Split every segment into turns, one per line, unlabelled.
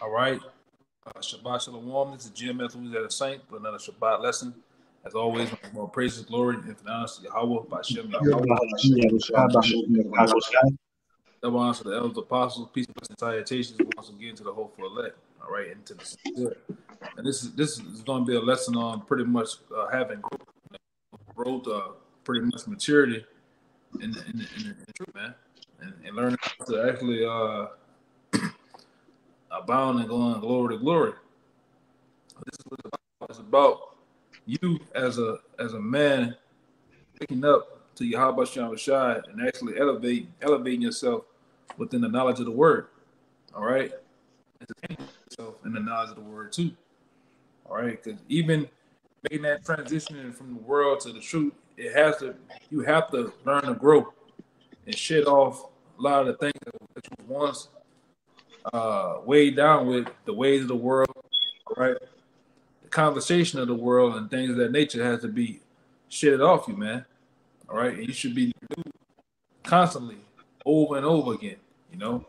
All right. Shabbat Shalom. This is Jim Matthews at a Saint for another Shabbat lesson. As always, more praises, glory, and honor to Yahweh, Bashem, Yahweh. Double honor to the elders, apostles, peace, and salutations once again to the hopeful elect. All right, and to the sincere. And this is going to be a lesson on pretty much having growth, pretty much maturity in the truth, man, and learning to actually abound and going glory to glory. This is what it's about. You as a man picking up to Yahweh Shai and actually elevating yourself within the knowledge of the word. All right, entertaining yourself in the knowledge of the word too. All right, because even making that transition from the world to the truth, you have to learn to grow and shed off a lot of the things that you once weighed down with the ways of the world. All right, the conversation of the world and things of that nature has to be shedded off you, man. All right, and you should be renewed constantly, over and over again. You know,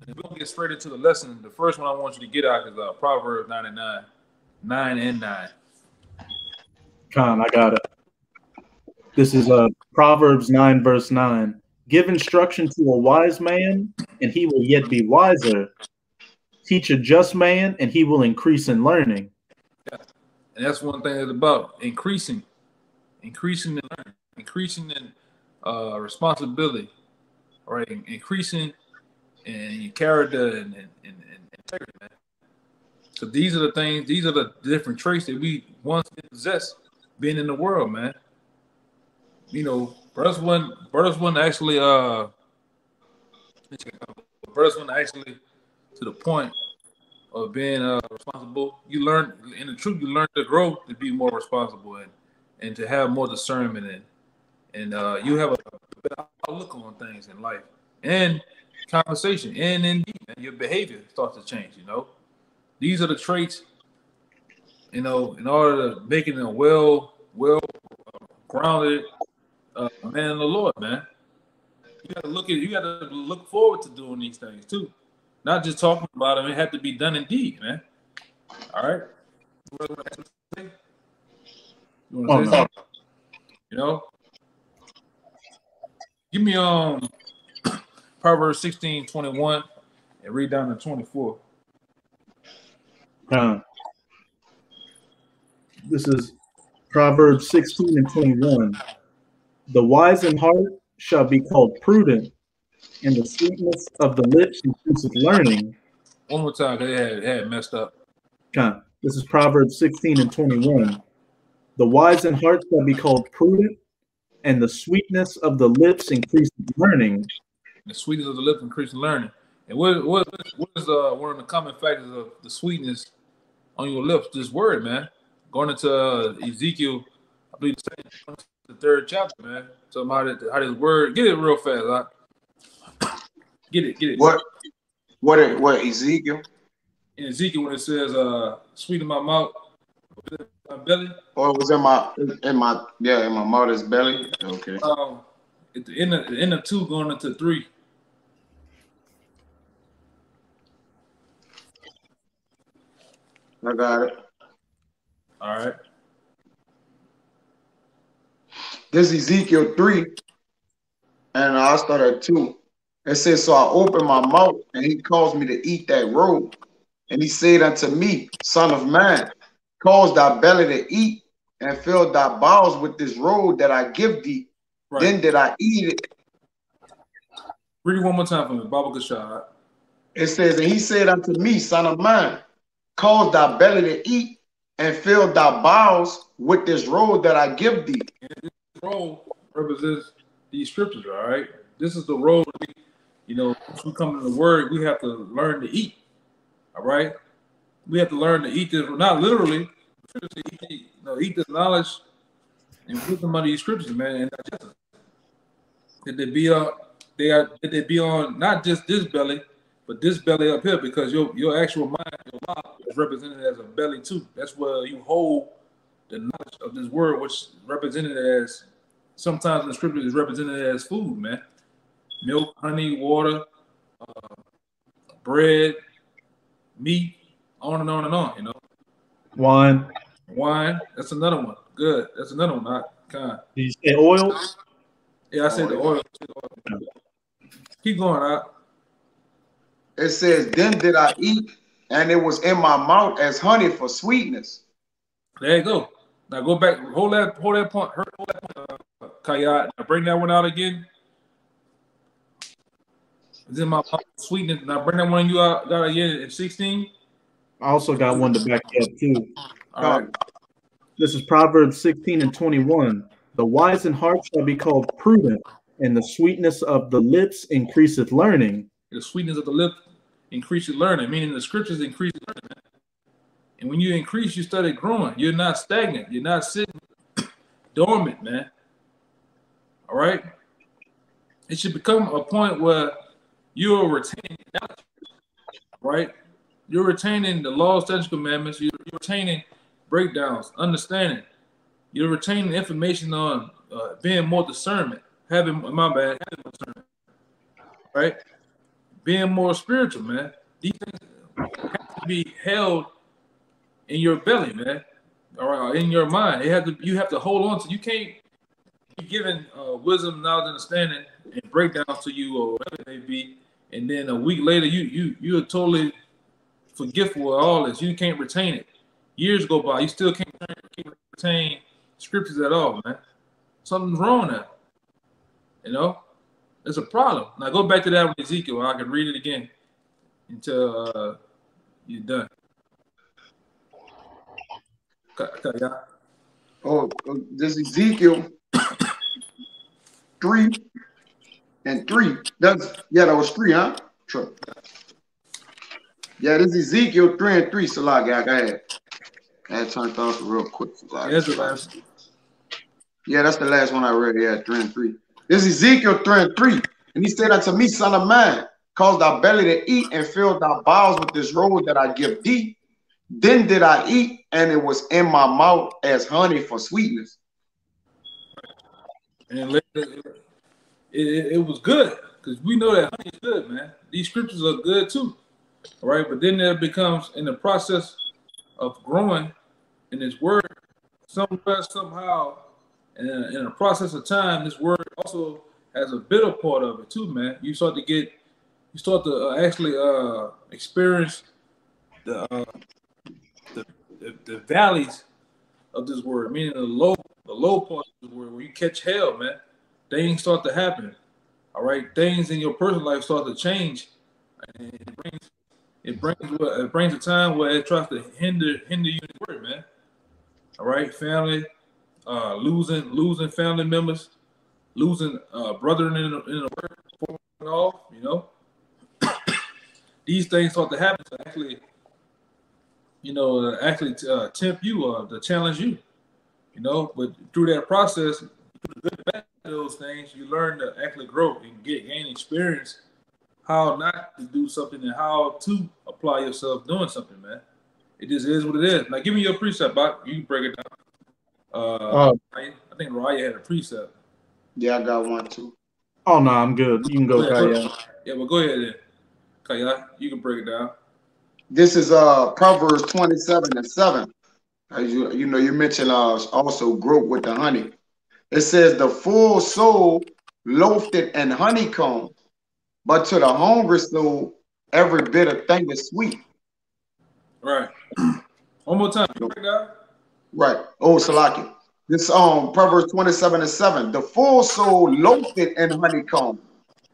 we're gonna get straight into the lesson. The first one I want you to get out is Proverbs 99, 9 and 9.
Con, I got it. This is Proverbs 9, verse 9. Give instruction to a wise man, and he will yet be wiser. Teach a just man, and he will increase in learning.
Yeah. And that's one thing it's about, increasing in learning, increasing in responsibility, all right, increasing in your character and integrity, man. So these are the different traits that we once possessed being in the world, man. You know, brothers wasn't actually to the point of being responsible. You learn in the truth, you learn to grow to be more responsible and to have more discernment and you have a better outlook on things in life and conversation and indeed and your behavior starts to change. You know, these are the traits. You know, in order to make it a well grounded man in the Lord, man. You got to look forward to doing these things too, not just talking about them. It have to be done in deed, man. All right. You want to say something? You know, give me Proverbs 16:21 and read down to 24.
This is Proverbs 16 and 21. The wise in heart shall be called prudent, and the sweetness of the lips increaseth learning.
One more time, they had messed up.
This is Proverbs 16 and 21. The wise in heart shall be called prudent, and the sweetness of the lips increaseth learning.
The sweetness of the lips increases learning. And what is one of the common factors of the sweetness on your lips? This word, man. Going into Ezekiel, I believe the 3rd chapter, man. So how this word, get it real fast, huh? Get it.
What Ezekiel?
In Ezekiel, when it says sweet in my mouth, my belly.
Or it was in my mother's belly. Okay.
At the end of 2 going into 3.
I got it.
All right.
This is Ezekiel 3, and I'll start at 2. It says, so I opened my mouth, and he caused me to eat that roll. And he said unto me, Son of man, cause thy belly to eat, and fill thy bowels with this roll that I give thee. Right. Then did I eat it.
Read it one more time for me, Baba Gashad.
It says, and he said unto me, Son of man, cause thy belly to eat, and fill thy bowels with this roll that I give thee.
And this roll represents these scriptures, all right? This is the roll. You know, once we come to the word, we have to learn to eat, all right? We have to learn to eat this, not literally, eat this knowledge and wisdom of these scriptures, man, and digest it. That they be on not just this belly, but this belly up here, because your actual mind, your mouth is represented as a belly too. That's where you hold the knowledge of this word, which represented as sometimes in the scripture is represented as food, man. Milk, honey, water, bread, meat, on and on and on. You know,
wine.
That's another one. Good. That's another one. Not kind.
Did you say oil?
Yeah, I said the oil. Keep going out.
It says, then did I eat, and it was in my mouth as honey for sweetness.
There you go. Now go back. Hold that point. Hold that point, Kayat. Now bring that one out again. It's in my mouth sweetness. Now bring that one you out got again at 16.
I also got one to back you up too.
All right.
This is Proverbs 16:21. The wise in heart shall be called prudent, and the sweetness of the lips increaseth learning.
The sweetness of the lip increases learning, meaning the scriptures increase learning. And when you increase, you started growing. You're not stagnant. You're not sitting dormant, man. All right? It should become a point where you're retaining knowledge, right? You're retaining the laws, statutes, commandments. You're retaining breakdowns, understanding. You're retaining information on being more discernment, having more discernment, right? Being more spiritual, man. These things have to be held in your belly, man. All right, in your mind. You have to hold on to. You can't be given wisdom, knowledge, understanding, and breakdowns to you, or whatever it may be, and then a week later you're totally forgetful of all this. You can't retain it. Years go by, you still can't retain scriptures at all, man. Something's wrong there. You know, it's a problem. Now go back to that with Ezekiel. I can read it again until you're done.
Oh, this Ezekiel 3 and 3. That was 3, huh? Sure. Yeah, this is Ezekiel 3 and 3. Salak, go ahead. I had turned off real quick.
That's the last.
Yeah, that's the last one I read. Yeah, 3 and 3. This is Ezekiel 3 and 3. And he said unto me, son of man, cause thy belly to eat and fill thy bowels with this roll that I give thee. Then did I eat, and it was in my mouth as honey for sweetness.
And it was good, because we know that honey is good, man. These scriptures are good too. All right, but then there becomes, in the process of growing in this word, somewhere, somehow, in a process of time, this word also has a bitter part of it too, man. You start to actually experience the valleys of this word, meaning the low part of the word, where you catch hell, man. Things start to happen. All right, things in your personal life start to change, and it brings a time where it tries to hinder you in the word, man. All right, family, losing family members, losing brethren in the word, falling off, you know. These things start to happen to actually, tempt you or to challenge you, you know. But through that process, through the good and bad of those things, you learn to actually grow and gain experience how not to do something and how to apply yourself doing something, man. It just is what it is. Now, give me your precept, Bach. You can break it down. I think Raya had a precept.
Yeah, I got one too.
Oh no, I'm good. You can go, Kaya.
Yeah, well, go ahead then. Kaya, you can break it down.
This is Proverbs 27 and 7. You know, you mentioned also growth with the honey. It says, the full soul loathed it and honeycomb, but to the hungry soul, every bit of thing is sweet.
Right. One more time. You break it down?
Right. Oh, Salaki. This Proverbs 27 and 7. The full soul loathed it and honeycomb,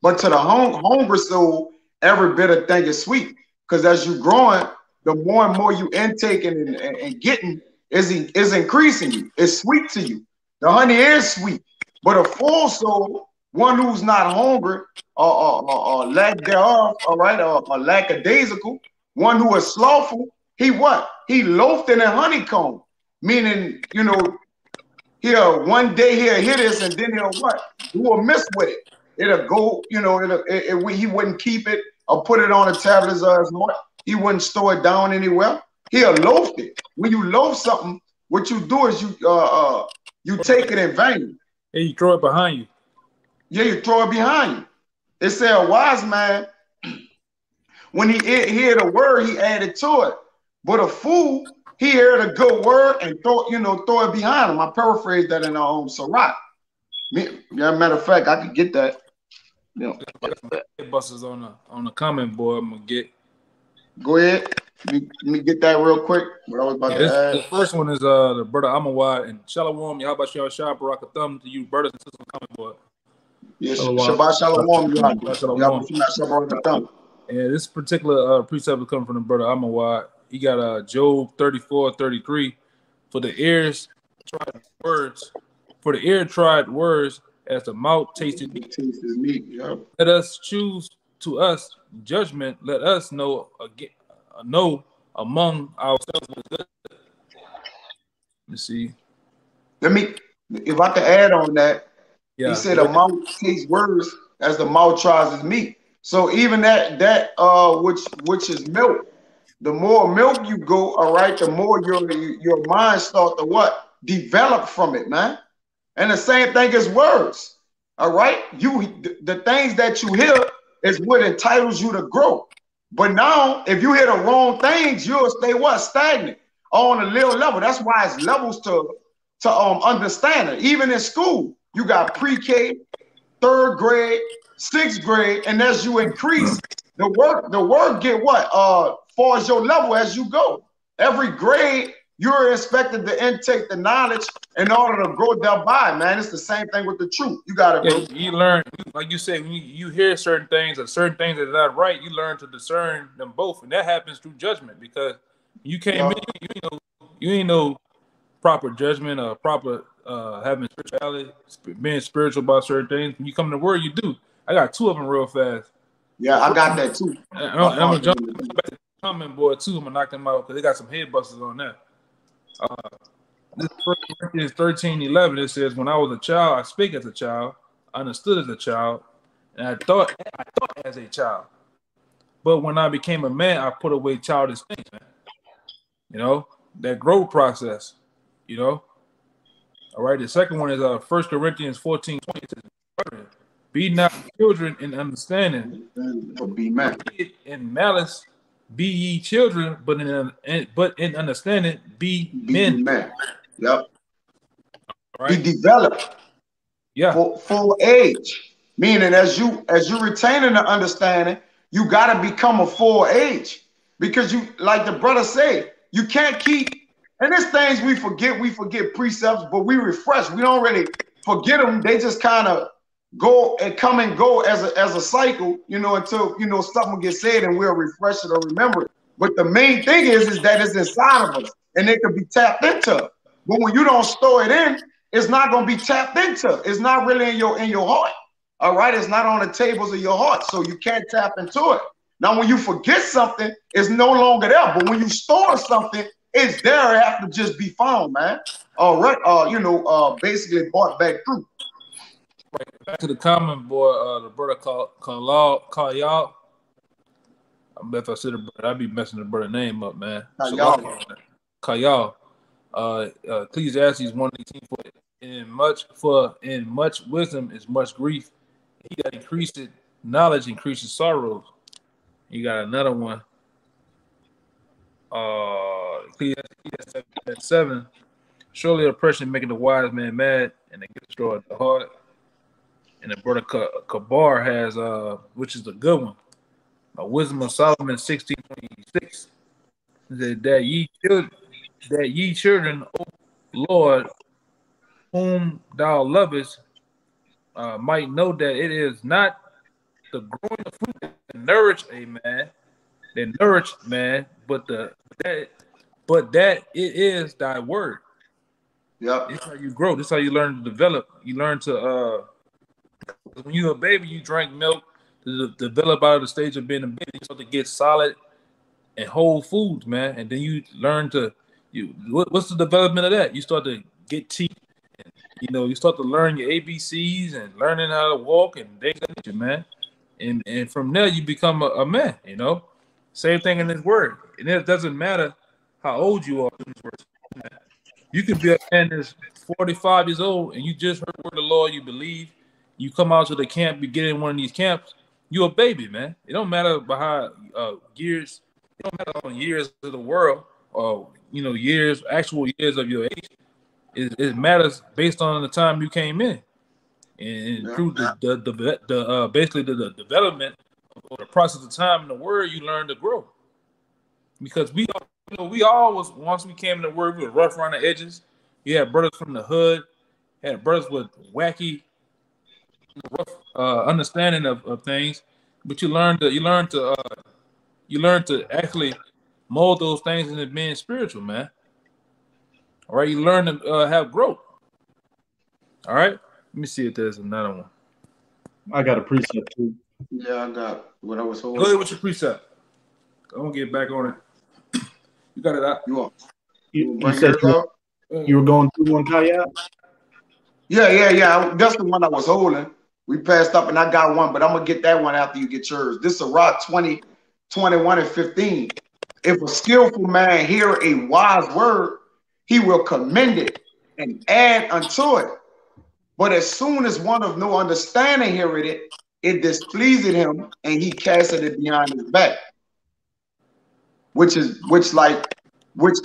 but to the hungry soul, every bit of thing is sweet. Because as you're growing, the more and more you intaking and getting is increasing you. It's sweet to you. The honey is sweet. But a full soul, one who's not hungry or lack thereof, all right, or lackadaisical, one who is slothful, he what? He loafed in a honeycomb. Meaning, you know, one day he'll hit this and then he'll what? He will miss with it. It'll go, you know, he wouldn't keep it or put it on the tablets or his heart. He wouldn't store it down anywhere. He'll loaf it. When you loaf something, what you do is you take it in vain.
And you throw it behind you.
Yeah, you throw it behind you. It said a wise man When he heard a word, he added to it. But a fool, he heard a good word and throw it behind him. I paraphrase that in our own Sirach. Matter of fact, I could get that.
Busters on the comment board. I'm gonna get.
Go ahead. Let me get that real quick. What I was about to add.
The first one is the brother Amawad and Shalom. How about y'all? Shah Barak Thumb to you, brothers and sisters on the comment board.
Yes, Shabbat Shalom.
Shalom. And this particular precept is coming from the brother Amawad. He got Job 34:33. For the ears tried words, as the mouth tasted meat.
Yep.
Let us choose to us judgment. Let us know among ourselves what is good. Let's see.
If I could add on that,
yeah.
He said a mouth tastes words as the mouth tries its meat. So even that which is milk, the more milk you go, all right, the more your mind start to what? Develop from it, man. And the same thing as words. All right. The things that you hear is what entitles you to grow. But now, if you hear the wrong things, you'll stay what? Stagnant on a little level. That's why it's levels to understand it. Even in school, you got pre-K, 3rd grade, 6th grade, and as you increase, the work get what? Far as your level as you go. Every grade, you're expected to intake the knowledge in order to grow thereby, man. It's the same thing with the truth. You got to
you learn, like you said, when you hear certain things or certain things that are not right, you learn to discern them both. And that happens through judgment because you came in, you ain't know proper judgment or proper having spirituality, being spiritual about certain things. When you come to the word, you do. I got 2 of them real fast.
Yeah, I got that too.
I'm going to jump back to the comment board too. I'm going to knock them out because they got some head busters on that. This 1 Corinthians 13:11, it says, when I was a child, I spake as a child, I understood as a child, and I thought as a child. But when I became a man, I put away childish things, man. You know, that growth process, you know. All right, the second one is 1 Corinthians 14:20. It says, be not children in understanding,
but be men.
In malice, be ye children, but in understanding, be men.
Yep.
Right.
Be developed.
Yeah.
Full age. Meaning as you retaining the understanding, you gotta become a full age. Because you, like the brother said, you can't keep, and there's things we forget precepts, but we refresh. We don't really forget them. They just kind of go and come and go as a cycle, until something gets said and we'll refresh it or remember it. But the main thing is that it's inside of us and it can be tapped into. But when you don't store it in, it's not going to be tapped into. It's not really in your heart. All right, it's not on the tables of your heart, so you can't tap into it. Now, when you forget something, it's no longer there. But when you store something, it's there. It has to just be found, man. All right, basically bought back through.
Right. Back to the comment board, the brother call y'all. I bet if I said the brother, I'd be messing the brother name up, man. Kayal. Ecclesiastes 1:18. In much wisdom is much grief. He got increased knowledge, increases sorrows. You got another one. Ecclesiastes 7. Surely oppression making the wise man mad, and they get destroyed the heart. And the brother Kabar has, which is a good one, Wisdom of Solomon 16:26. That ye children, O Lord, whom thou lovest, might know that it is not the growing of fruit that nourish a man, but that it is thy word.
Yeah,
this is how you grow. This is how you learn to develop. You learn to when you're a baby, you drink milk to develop out of the stage of being a baby. You start to get solid and whole foods, man. And then you learn to what's the development of that? You start to get teeth. And, you start to learn your ABCs and learning how to walk and things like that, man. And from there you become a man. Same thing in this word. And it doesn't matter how old you are in this word. You could be a man that's 45 years old and you just heard the word of the Lord, you believe. You come out to the camp, you get in one of these camps, You a baby, man. It don't matter about how years. It don't matter on years of the world or years, actual years of your age. It matters based on the time you came in, and through the basically the development or the process of time in the word, you learn to grow. Because we always once we came in the word, we were rough around the edges. You had brothers from the hood, had brothers with wacky, rough understanding of things, but you learn to actually mold those things into being spiritual, man. All right, you learn to have growth. All right, let me see if there's another one.
I got a precept too.
Yeah, I got what I was holding.
Go ahead with your precept. I won't get back on it. You got it out.
You said you were going through one, Kaya?
Yeah. That's the one I was holding. We passed up and I got one, but I'm going to get that one after you get yours. This is Sirach 20, 21 and 15. If a skillful man hear a wise word, he will commend it and add unto it. But as soon as one of no understanding heareth it, it displeaseth him, and he casteth it behind his back. Which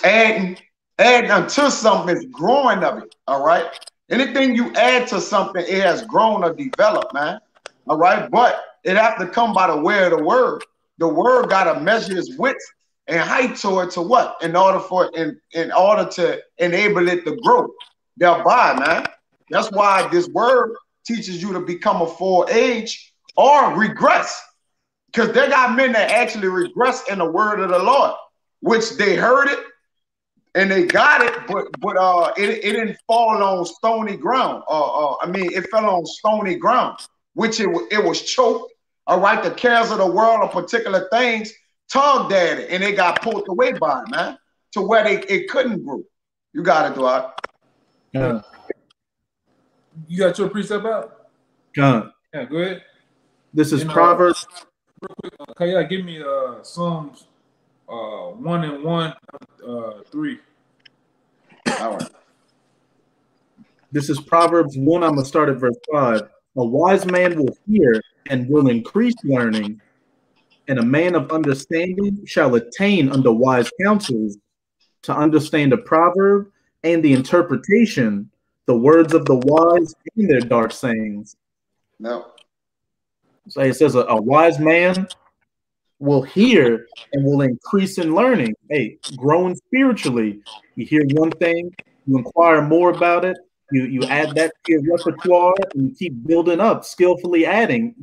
adding unto something is growing of it. All right. Anything you add to something, it has grown or developed, man. All right. But it have to come by the way of the word. The word got to measure its width and height to what? In order to enable it to grow thereby, man. That's why this word teaches you to become a full age or regress. Because they got men that actually regress in the word of the Lord, which they heard it and they got it, but it didn't fall on stony ground. It fell on stony ground, which it was choked. All right, the cares of the world or particular things tugged at it, and they got pulled away by it, man, to where it couldn't grow. You got it, Dwight.
Yeah.
You got your precept out?
Yeah,
go ahead.
This is Proverbs.
Real quick, Kaya, give me Psalms 1 and 1, 3.
All right.
This is Proverbs 1. I'm going to start at verse 5. A wise man will hear and will increase learning, and a man of understanding shall attain unto wise counsels, to understand a proverb and the interpretation, the words of the wise and their dark sayings.
No.
So it says a wise man will hear and will increase in learning. Hey, growing spiritually. You hear one thing, you inquire more about it, you add that to your repertoire, and you keep building up, skillfully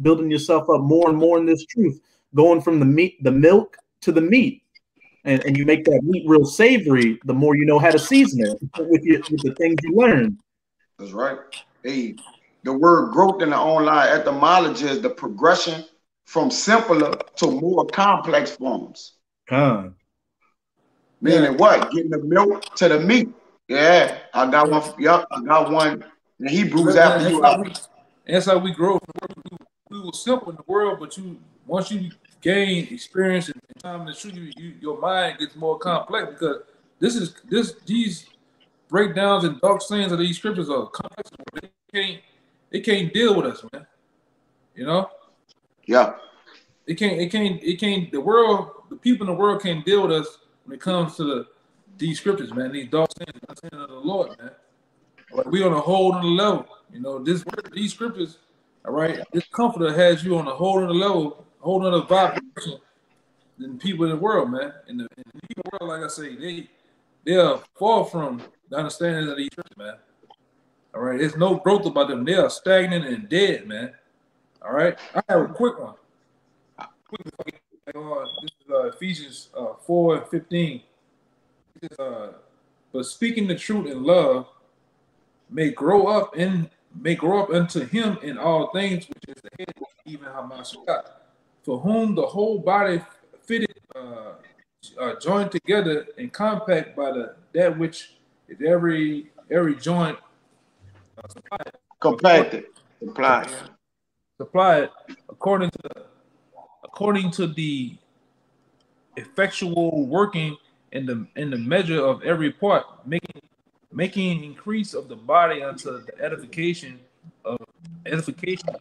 building yourself up more and more in this truth, going from the milk to the meat. And you make that meat real savory, the more you know how to season it with the things you learn.
That's right. Hey, the word growth in the online etymology is the progression from simpler to more complex forms. Meaning what? Getting the milk to the meat. Yeah, I got one. Yep, I got one in Hebrews after you.
That's how we grow. We were simple in the world, but once you gain experience and time in the truth, your mind gets more complex, because these breakdowns and dark sayings of these scriptures are complex. They can't deal with us, man. You know?
Yeah.
It can't the people in the world can't deal with us when it comes to these scriptures, man. These dark sayings of the Lord, man. Like, we on a whole other level. You know, these scriptures, all right, this comforter has you on a whole other level, a whole other vibration than people in the world, man. In the world, like I say, they are far from the understanding of these scriptures, man. All right, there's no growth about them. They are stagnant and dead, man. All right, I have a quick one. This is Ephesians 4:15. But speaking the truth in love may grow up unto him in all things, which is the head, even Hamashiach, for whom the whole body fitted, joined together and compact by that which is every joint
compacted,
supplied according to the effectual working in the measure of every part, making increase of the body unto the edification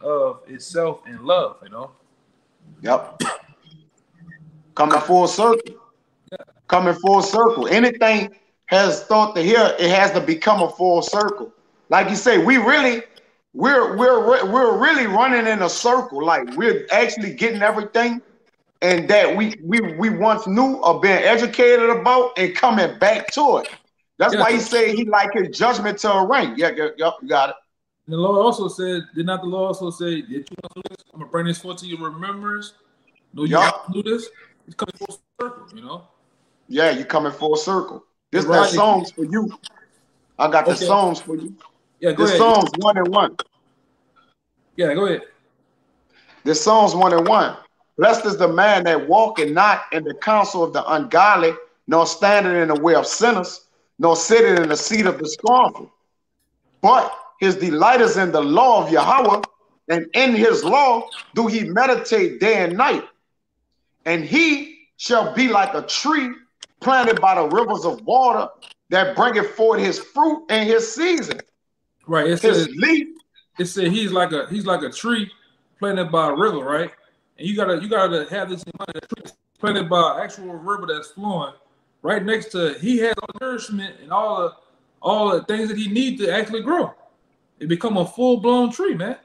of itself in love. You know,
Yep. Coming full circle. Coming full circle. Anything has thought to here, it has to become a full circle. Like you say, we're really running in a circle. Like we're actually getting everything and that we once knew or been educated about and coming back to it. That's why he said he like his judgment to a rank. Yeah, you got it.
The Lord also said, did not the Lord also say, did you not do this? I'm gonna bring this forth to your remembrance. No, you don't do this. It's coming full circle, you know.
Yeah, you coming full circle. This that songs for you. I got the songs for you.
Yeah, go ahead.
Psalms 1 and 1.
Yeah, go ahead.
This Psalms 1 and 1. Blessed is the man that walketh not in the counsel of the ungodly, nor standing in the way of sinners, nor sitting in the seat of the scornful. But his delight is in the law of Yahweh, and in his law do he meditate day and night. And he shall be like a tree planted by the rivers of water that bringeth forth his fruit in his season.
Right. It
his
says,
leaf.
It said he's like a tree planted by a river, right? And you gotta have this in mind. That tree is planted by an actual river that's flowing right next to. He has all the nourishment and all the things that he needs to actually grow. It become a full-blown tree, man.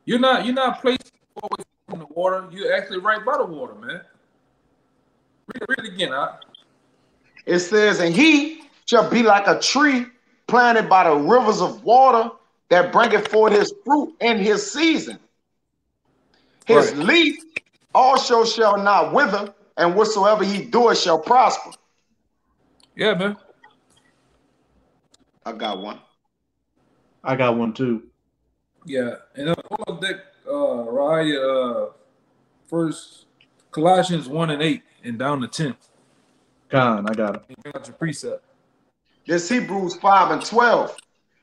You're not placed away from the water. You're actually right by the water, man. Read it again, huh?
It says, and he shall be like a tree planted by the rivers of water that bringeth forth his fruit in his season. His leaf also shall not wither, and whatsoever he doeth shall prosper.
Yeah, man.
I got one.
I got one too.
Yeah, and hold on, Dick. Raya, first Colossians 1 and 8 and down to 10.
Con, I got it.
You got your precept.
This Hebrews 5 and 12.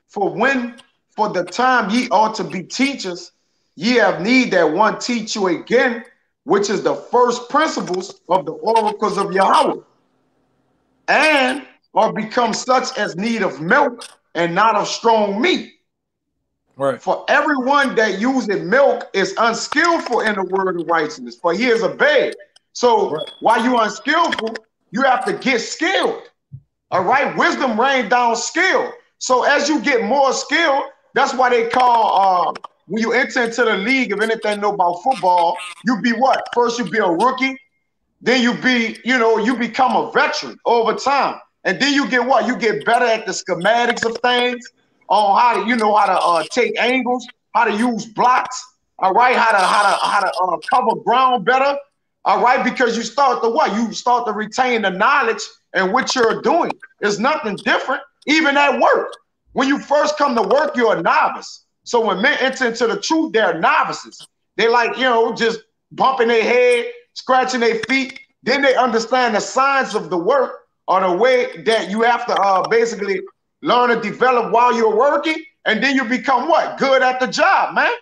For the time ye ought to be teachers, ye have need that one teach you again, which is the first principles of the oracles of Yahweh, and are become such as need of milk and not of strong meat.
Right.
For everyone that useth milk is unskillful in the word of righteousness, for he is a babe. So while you're unskillful, you have to get skilled. All right. Wisdom rain down skill. So as you get more skill, that's why they call when you enter into the league, if anything know about football, you be what? First you be a rookie, then you become a veteran over time. And then you get what? You get better at the schematics of things, on how to take angles, how to use blocks, all right, how to cover ground better, all right, because you start to what? You start to retain the knowledge and what you're doing. It's nothing different, even at work. When you first come to work, you're a novice. So when men enter into the truth, they're novices. They like, just bumping their head, scratching their feet. Then they understand the science of the work or the way that you have to basically learn and develop while you're working. And then you become what? Good at the job, man.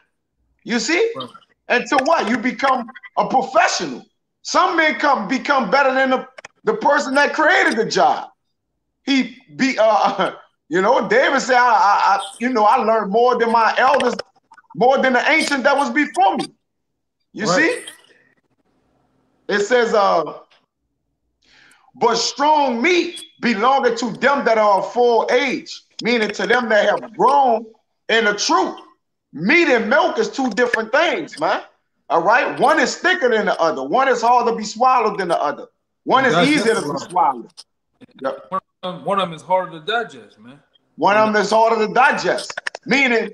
You see? Right. Until what? You become a professional. Some men become better than the person that created the job. He be David said, I learned more than my elders, more than the ancient that was before me. You see? It says, but strong meat belongeth to them that are of full age, meaning to them that have grown in the truth. Meat and milk is two different things, man. All right? One is thicker than the other. One is harder to be swallowed than the other. One is easier to be swallowed.
Yep. One of them is harder to digest, man.
One of them is harder to digest. Meaning,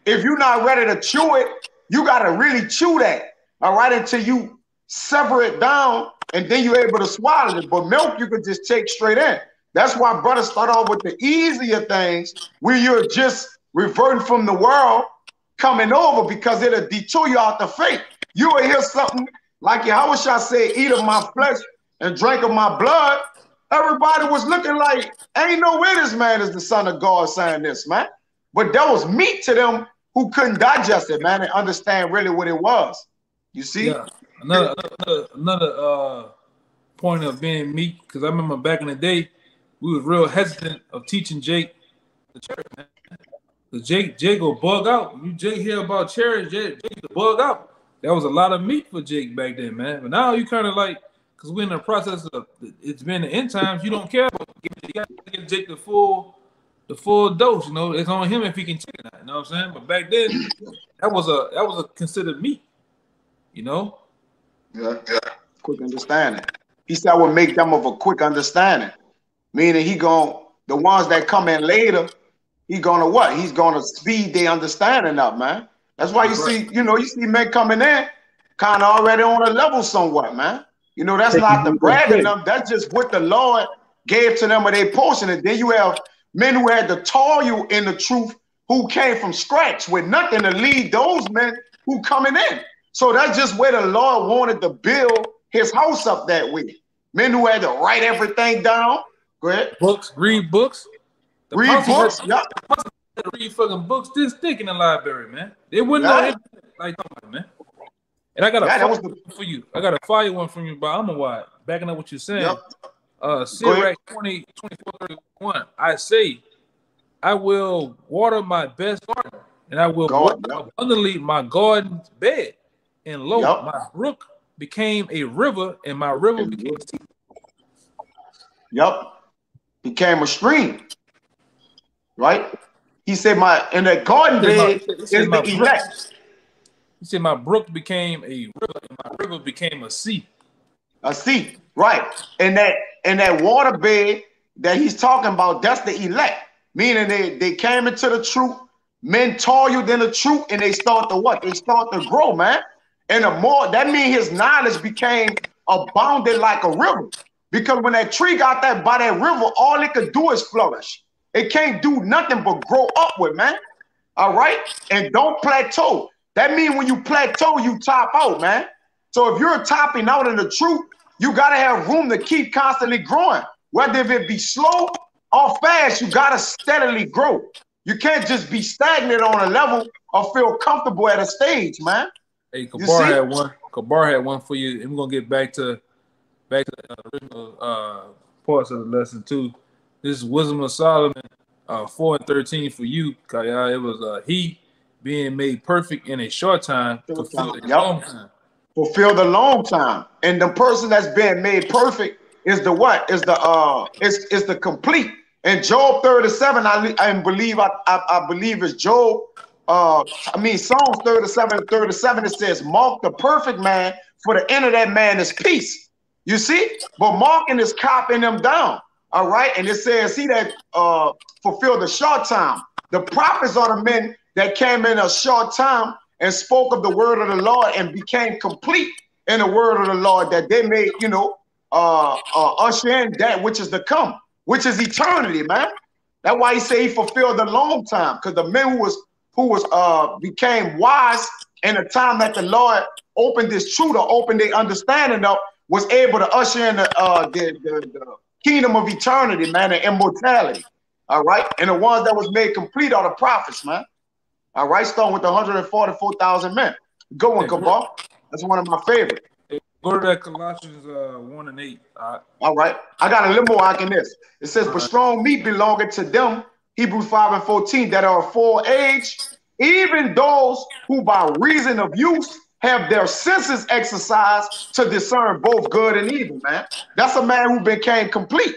if you're not ready to chew it, you got to really chew that, all right, until you sever it down, and then you're able to swallow it. But milk, you can just take straight in. That's why brothers start off with the easier things, where you're just reverting from the world, coming over, because it'll detour you out the faith. You will hear something like Yahweh shall say, eat of my flesh and drink of my blood. Everybody was looking like, ain't no way this man is the son of God saying this, man. But that was meat to them who couldn't digest it, man, and understand really what it was. You see?
Yeah. Another point of being meat, because I remember back in the day, we was real hesitant of teaching Jake the church, man. The Jake will bug out. You Jake hear about church, Jake will bug out. That was a lot of meat for Jake back then, man. But now you kind of like, because we're in the process of, it's been the end times. You don't care about, you got to give Jake the full dose. You know, it's on him if he can take it out. You know what I'm saying? But back then, that was a considered meat. You know?
Yeah. Quick understanding. He said, I would make them of a quick understanding. Meaning the ones that come in later, he gonna what? He's gonna speed their understanding up, man. That's why you see men coming in kind of already on a level somewhat, man. You know, that's not the bragging them. That's just what the Lord gave to them of their portion. And then you have men who had to toil in the truth, who came from scratch with nothing to lead those men who coming in. So that's just where the Lord wanted to build his house up that way. Men who had to write everything down. Go ahead.
Read books.
Read books. Yeah.
Read fucking books this thick in the library, man. They wouldn't know anything like that, man. And I got a for you. I got a fire one from you, but I'm a wide. Backing up what you're saying. Sirach 24:31. I say, I will water my best garden, and I will water abundantly my garden's bed. And lo, my brook became a river, and my river became a sea.
Became a stream. Right? He said, in the garden bed is the elect.
He said, my brook became a river, and my river became a sea.
A sea, right. And that water bed that he's talking about, that's the elect. Meaning they came into the truth, men toiled in the truth, and they start to what? They start to grow, man. And the more, that means his knowledge became abounded like a river. Because when that tree got by that river, all it could do is flourish. It can't do nothing but grow upward, man. All right? And don't plateau. That means when you plateau, you top out, man. So if you're topping out in the truth, you got to have room to keep constantly growing. Whether if it be slow or fast, you got to steadily grow. You can't just be stagnant on a level or feel comfortable at a stage, man.
Hey, Kabar had one. Kabar had one for you. And we're going to get back to the original parts of the lesson, too. This is Wisdom of Solomon 4:13 for you, Kaya. It was he being made perfect in a short time, fulfilled a long time.
Fulfilled a long time. And the person that's being made perfect is the what? Is the complete. And Job 37, I believe it's Job. Psalms 37, it says, mark the perfect man, for the end of that man is peace. You see? But marking is copying them down. All right. And it says, he that fulfilled a short time. The prophets are the men that came in a short time and spoke of the word of the Lord and became complete in the word of the Lord, that they may, usher in that which is to come, which is eternity, man. That's why he say he fulfilled a long time, because the men who became wise in the time that the Lord opened this truth or opened their understanding up, was able to usher in the kingdom of eternity, man, and immortality. All right. And the ones that was made complete are the prophets, man. All right. Starting with the 144,000 men. Good one, Kabal. That's one of my favorites.
Go to that Colossians 1:8.
All right. I got a little more in this. It says, but strong meat belonging to them, Hebrews 5:14, that are full age, even those who by reason of use have their senses exercised to discern both good and evil, man. That's a man who became complete.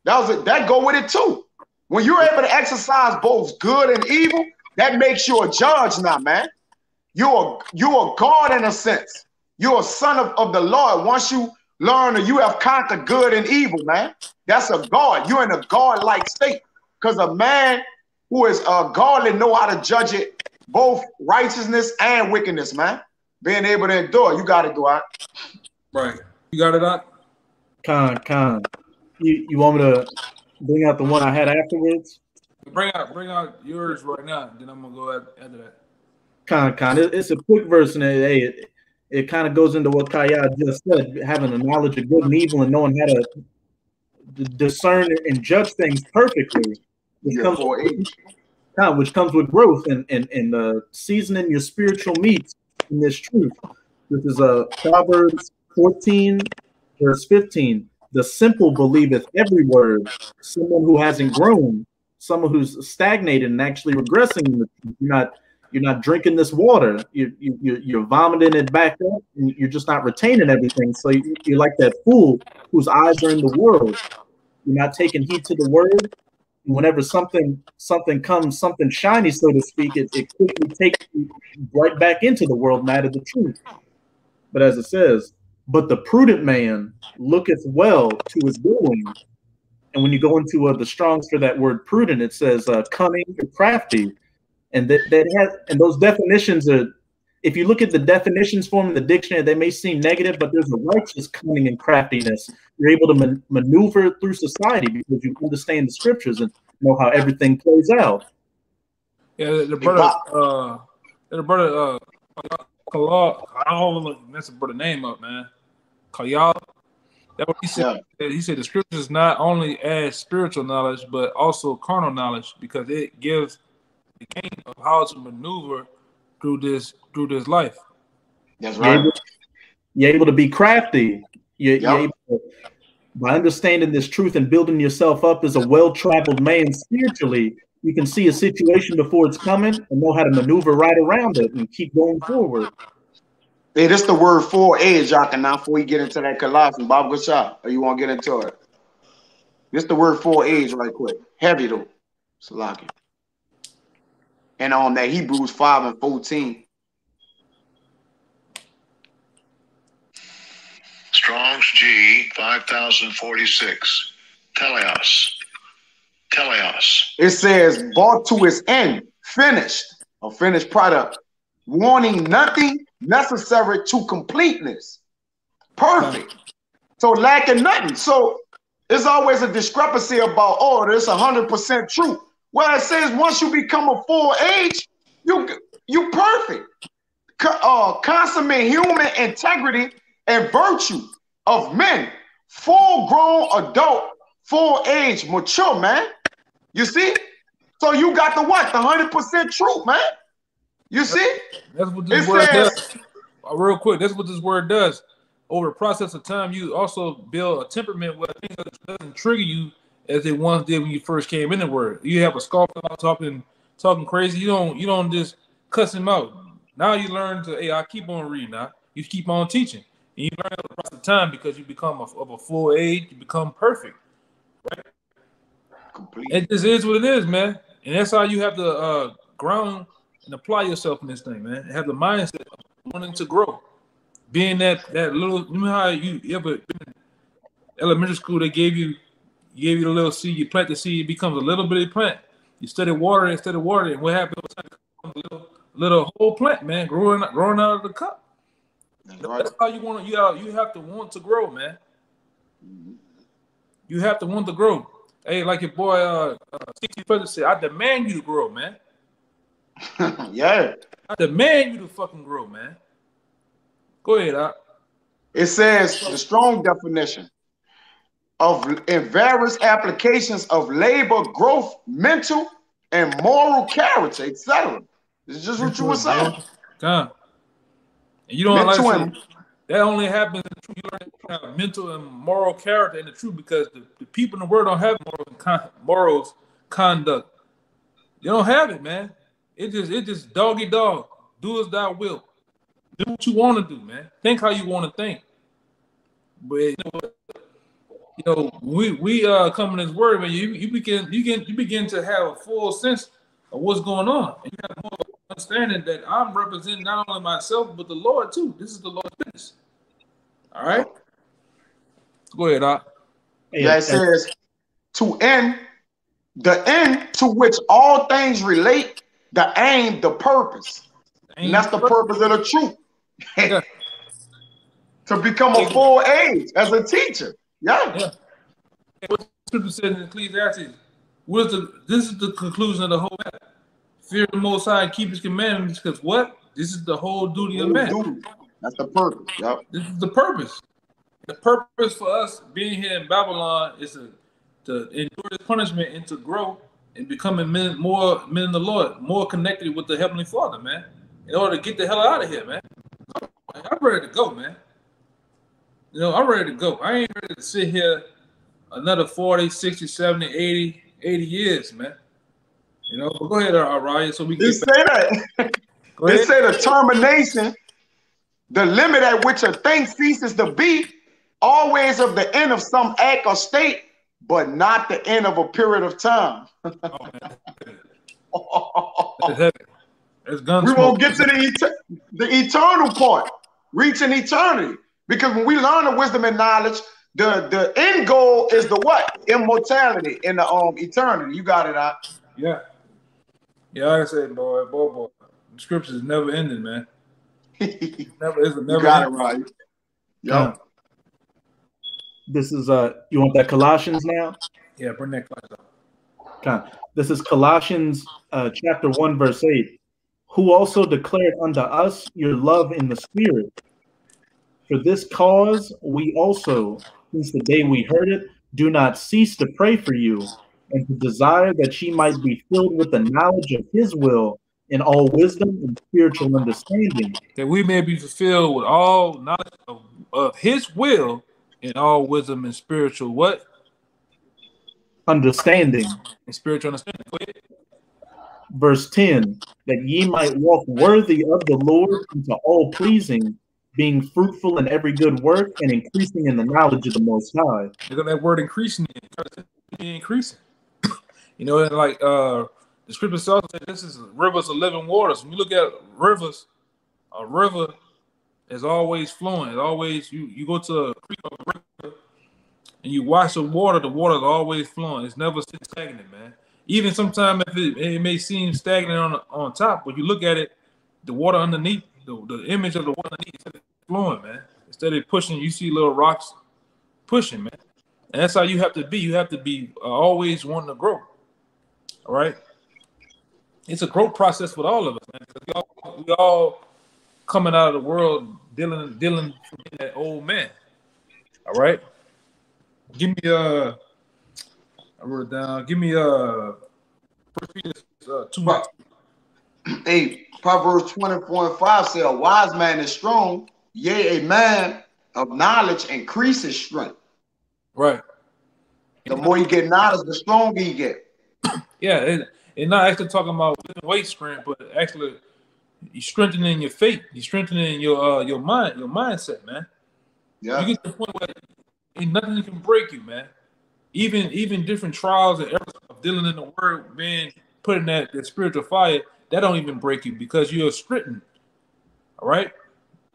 That go with it too. When you're able to exercise both good and evil, that makes you a judge now, man. You're a God in a sense. You're a son of the Lord. Once you learn that you have conquered good and evil, man, that's a God. You're in a God-like state. Because a man who is godly know how to judge it, both righteousness and wickedness, man. Being able to endure, you got it, Dwight.
Right. You got it, Doc?
Con. You want me to bring out the one I had afterwards?
Bring out yours right now, then I'm gonna go after that.
Con. It's a quick verse, and it kind of goes into what Kaya just said, having a knowledge of good and evil and knowing how to discern and judge things perfectly, which comes with growth and seasoning your spiritual meats in this truth. This is Proverbs 14, verse 15. The simple believeth every word. Someone who hasn't grown, someone who's stagnated and actually regressing in the truth. You're not You're not drinking this water. You're vomiting it back up, and you're just not retaining everything. So you're like that fool whose eyes are in the world. You're not taking heed to the word. And whenever something comes, something shiny, so to speak, it quickly takes you right back into the world, and out of the truth. But as it says, but the prudent man looketh well to his doing. And when you go into the Strong's for that word prudent, it says cunning or crafty. And and those definitions are, if you look at the definitions for them in the dictionary, they may seem negative, but there's a righteous cunning and craftiness. You're able to maneuver through society because you understand the scriptures and know how everything plays out.
Yeah, the brother, Kalal, I don't want to mess the brother name up, man. Kayal. That's what he said. Yeah. He said the scriptures not only add spiritual knowledge, but also carnal knowledge, because it gives the game of how to maneuver through this life.
That's right.
You're able to be crafty. You're able to, by understanding this truth and building yourself up as a well-traveled man spiritually, you can see a situation before it's coming and know how to maneuver right around it and keep going forward.
Hey, this the word for age, y'all. Now, before we get into that Colossians, Bob, good shot. Or you want to get into it? This the word for age, right quick. Heavy though, Salaki. And on that Hebrews 5:14.
Strong's G 5046. Teleos.
It says, brought to its end, finished, a finished product, wanting nothing necessary to completeness. Perfect. So lacking nothing. So there's always a discrepancy about, oh, this 100% true. Well, it says once you become a full age, you perfect. Consummate human integrity and virtue of men, full-grown adult, full age, mature, man. You see? So you got the what? The 100% truth, man. You see?
That's what this word does. Real quick, that's what this word does. Over the process of time, you also build a temperament where things doesn't trigger you as it once did when you first came in the word. You have a scoffer out talking crazy. You don't just cuss him out. Now you learn to, hey, I keep on reading now. You keep on teaching. And you learn over the process of time because you become of a full age, you become perfect. Right? Completely. It just is what it is, man. And that's how you have to ground and apply yourself in this thing, man. Have the mindset of wanting to grow. Being that little, you know how you ever in elementary school, they gave you the little seed, you plant the seed, it becomes a little bitty plant. You study water instead of water, and what happens? A little whole plant, man, growing out of the cup. That's how you want to. You have to want to grow, man. You have to want to grow. Hey, like your boy, 60 President said, I demand you to grow, man.
Yeah.
I demand you to fucking grow, man. Go ahead, Doc.
It says the strong definition in various applications of labor, growth, mental, and moral character, etc. This is just what you were saying.
And you don't like that only happens in the truth. You learn to have mental and moral character in the truth because the people in the world don't have morals, conduct. You don't have it, man. It just doggy dog. Do as thou wilt. Do what you want to do, man. Think how you want to think. But we come in this word, man. You begin to have a full sense of what's going on. And you have more understanding that I'm representing not only myself but the Lord too. This is the Lord's business. All right. Go ahead, Doc.
Yeah, it says the end to which all things relate, the aim, the purpose. And that's the purpose of the truth. Yeah. To become a full age as a teacher. Yeah.
What the scripture said in Ecclesiastes, this is the conclusion of the whole matter. Fear the Most High and keep His commandments, because what? This is the whole duty of man.
That's the purpose. Yep.
This is the purpose. The purpose for us being here in Babylon is to endure this punishment and to grow and becoming more men in the Lord, more connected with the Heavenly Father, man. In order to get the hell out of here, man. I'm ready to go, man. I'm ready to go. I ain't ready to sit here another 40, 60, 70, 80 years, man. You know, but go ahead, Ryan, so we
It
can
say that.
go
It
ahead.
say the termination, the limit at which a thing ceases to be, always of the end of some act or state, but not the end of a period of time.
Oh, man. That's heavy. That's gun
We
smoke.
won't get to the eternal part, reaching eternity. Because when we learn the wisdom and knowledge, the end goal is the what? Immortality in the eternity. You got it out.
Yeah. Yeah, like I said, boy. The scriptures is never ending, man. It's never
You got it right. Yep.
This is you want that Colossians now?
Yeah, bring that class up.
Okay. This is Colossians chapter 1, verse 8. Who also declared unto us your love in the Spirit. For this cause we also, since the day we heard it, do not cease to pray for you, and to desire that ye might be filled with the knowledge of his will in all wisdom and spiritual understanding.
That we may be fulfilled with all knowledge of his will in all wisdom and spiritual what?
Understanding.
And spiritual understanding. Go ahead.
Verse 10, that ye might walk worthy of the Lord unto all pleasing, being fruitful in every good work and increasing in the knowledge of the Most High.
Look at that word increasing. Increasing. You know, and like the scripture also says, this is rivers of living waters. When you look at rivers, a river is always flowing. It's always you go to a creek or a river and you watch the water is always flowing. It's never sitting stagnant, man. Even sometimes if it may seem stagnant on top, but you look at it, the water underneath, the image of the water underneath is flowing, man. Instead of pushing, you see little rocks pushing, man. And that's how you have to be. You have to be always wanting to grow. All right? It's a growth process with all of us, man. We all coming out of the world dealing with that old man. All right? Give me I wrote it down. Give me 1 Peter 2.
Hey, Proverbs 24:5 says, a wise man is strong, yea, a man of knowledge increases strength.
Right.
The more you get knowledge, the stronger you get.
Yeah, it's not actually talking about weight strength, but actually you're strengthening your faith. You're strengthening your mind, your mindset, man.
Yeah.
You get to the point where ain't nothing can break you, man. Even different trials and errors of dealing in the word, being put in that spiritual fire, that don't even break you because you're strengthened. All right?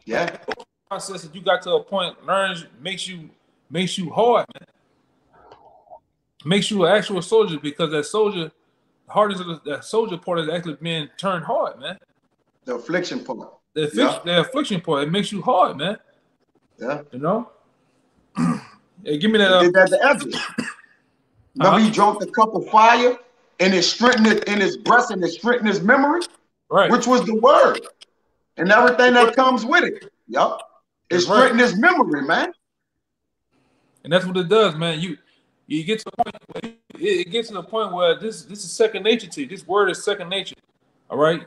Yeah.
The process that you got to a point, learns makes you hard, man. Makes you an actual soldier because that soldier, the hardest of that soldier part is actually being turned hard, man.
The affliction part.
The affliction part, it makes you hard, man.
Yeah.
You know? Hey, give me that.
Did that to Ezra. Remember he drank the cup of fire and it strengthened it in his breast and it strengthened his memory,
right?
Which was the word and everything that comes with it. Yup. It strengthened his memory, man.
And that's what it does, man. You get to the point where it gets to the point where this is second nature to you. This word is second nature. All right.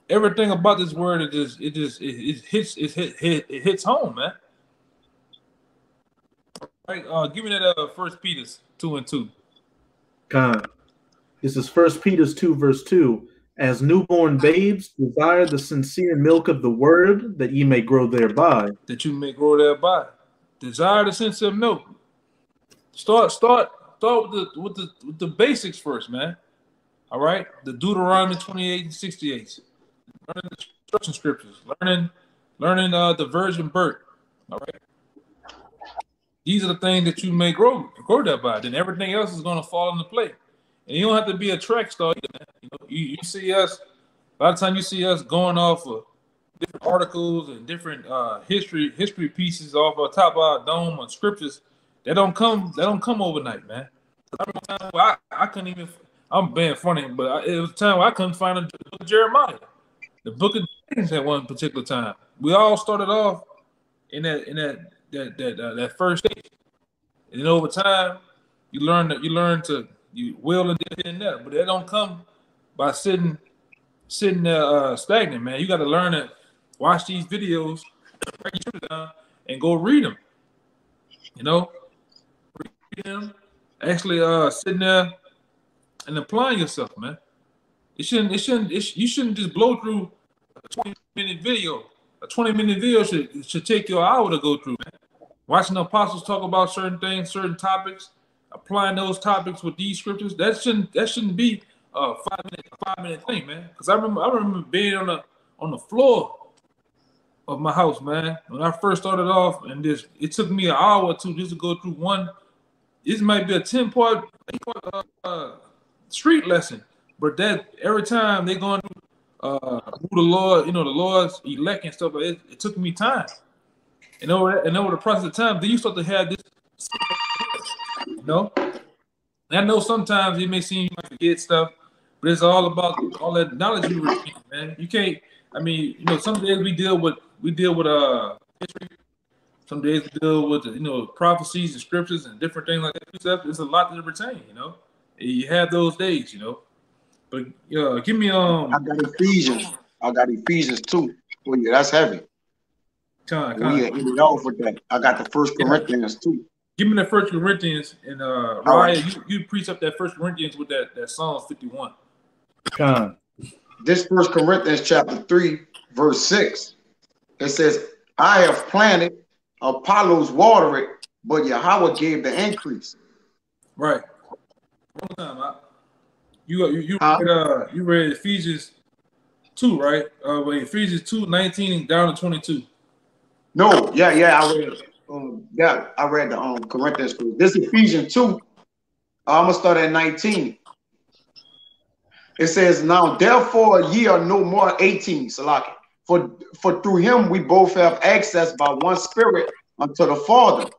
Everything about this word it hits home, man. All right, give me that 1 Peter 2:2.
God. This is 1 Peter 2, verse 2. As newborn babes, desire the sincere milk of the word, that ye may grow thereby.
That you may grow thereby. Desire the sincere milk. Start with the basics first, man. All right, the Deuteronomy 28:68. Learning the instruction scriptures. Learning the virgin birth. All right. These are the things that you may grow thereby. Then everything else is going to fall into place. And you don't have to be a track star either, man. You know, you see us, by the time you see us going off of different articles and different history pieces off the top of our dome on scriptures, they don't come overnight, man. I remember a time where I couldn't even, I'm being funny, but it was a time where I couldn't find the book of Jeremiah, the book of James at one particular time. We all started off in that first stage. And then over time, you learn to you will and this and that, but they don't come by sitting there stagnant, man. You got to learn to watch these videos, break your down, and go read them. You know, read them. Actually, sitting there and applying yourself, man. You shouldn't just blow through a 20-minute video. A 20-minute video should take you an hour to go through, man. Watching the apostles talk about certain things, certain topics, applying those topics with these scriptures, that shouldn't be a 5-minute thing, man. Because I remember being on the floor of my house, man, when I first started off, and it took me an hour or two just to go through one. This might be a 10-part street lesson, but that every time they going through who the Lord, the Lord's elect and stuff, it took me time. And over the process of time, then you start to have this, And I know sometimes it may seem you might forget stuff, but it's all about all that knowledge you retain, man. You can't. I mean, some days we deal with history. Some days we deal with prophecies and scriptures and different things like that. It's a lot to retain, You have those days, But give me
I got Ephesians 2. Well, yeah, that's heavy. We ended off with that. I got the 1 Corinthians 2.
Give me the 1 Corinthians and Raya, you preach up that 1 Corinthians with that Psalms 51.
This 1 Corinthians chapter 3, verse 6. It says, I have planted, Apollos watered it, but Yahweh gave the increase.
Right. One time, you read Ephesians 2, right? Ephesians 2:19 down to 22.
No, I read the Corinthians 2. This Ephesians 2. I'm gonna start at 19. It says, now therefore ye are no more 18, Salaki. For through him we both have access by one spirit unto the Father.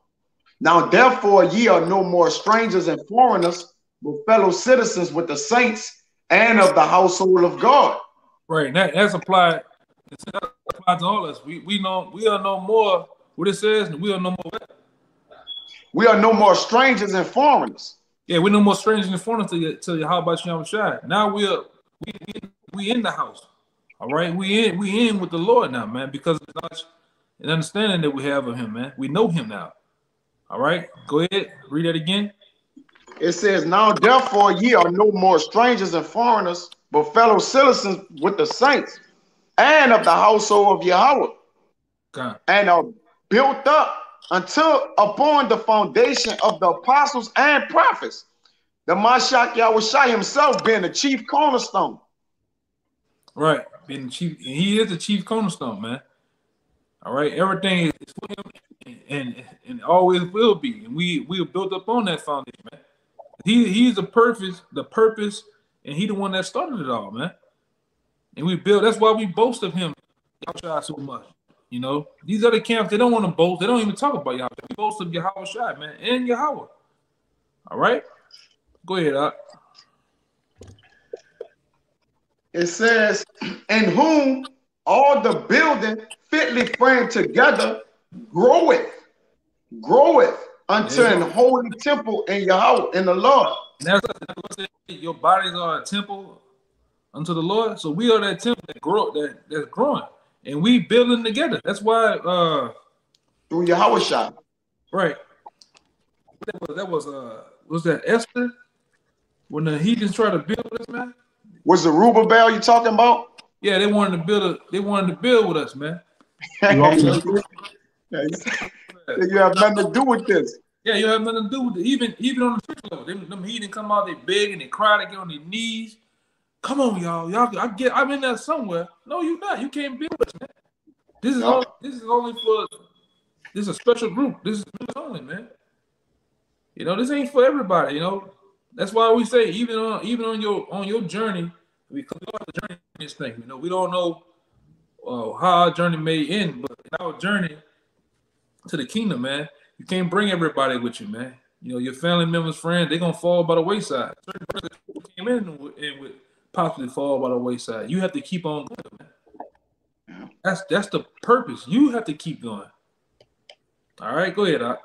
Now therefore ye are no more strangers and foreigners, but fellow citizens with the saints and of the household of God.
Right. That's applied. That applies to all of us. We are no more what it says, and we are no more.
We are no more strangers and foreigners.
Yeah, we're no more strangers and foreigners to you. How about you, Shai? Now we in the house. All right, we in with the Lord now, man, because of the knowledge and understanding that we have of him, man. We know him now. All right, go ahead, read that again.
It says, now therefore ye are no more strangers and foreigners, but fellow citizens with the saints and of the household of Yahweh, and are built up until upon the foundation of the apostles and prophets, the Mashiach Yahushua himself being the chief cornerstone.
Right, being the chief, and he is the chief cornerstone, man. All right, everything is for him, and always will be, and we are built up on that foundation, man. He's the purpose, and he the one that started it all, man. And we build. That's why we boast of him, Yahweh so much. These other camps, they don't want to boast. They don't even talk about Yahweh. We boast of Yahweh Shai, man, and Yahweh. All right, go ahead, Ak.
It says, in whom all the building fitly framed together groweth unto an holy temple in Yahweh, in the Lord.
And that's what your bodies are a temple unto the Lord. So we are that temple that's growing, and we building together. That's why
through Yahweh Shai.
Right. Was that Esther when the heathens tried to build with us, man?
Was the Zerubbabel you talking about?
Yeah, they wanted to build with us, man.
You have nothing to do with this.
Yeah, you have nothing to do with it. Even on the church level, them heathen come out, they beg and they cry, they get on their knees. Come on, y'all. I'm in there somewhere. No, you're not. You can't build with us, man. This is a special group. This is only, man. This ain't for everybody. That's why we say even on your journey, we come on the journey in this thing. We don't know how our journey may end, but in our journey to the kingdom, man, you can't bring everybody with you, man. Your family members, friends, they're gonna fall by the wayside. Certain person who came in and would possibly fall by the wayside. You have to keep on going, man. That's the purpose. You have to keep going. All right, go ahead, Doc.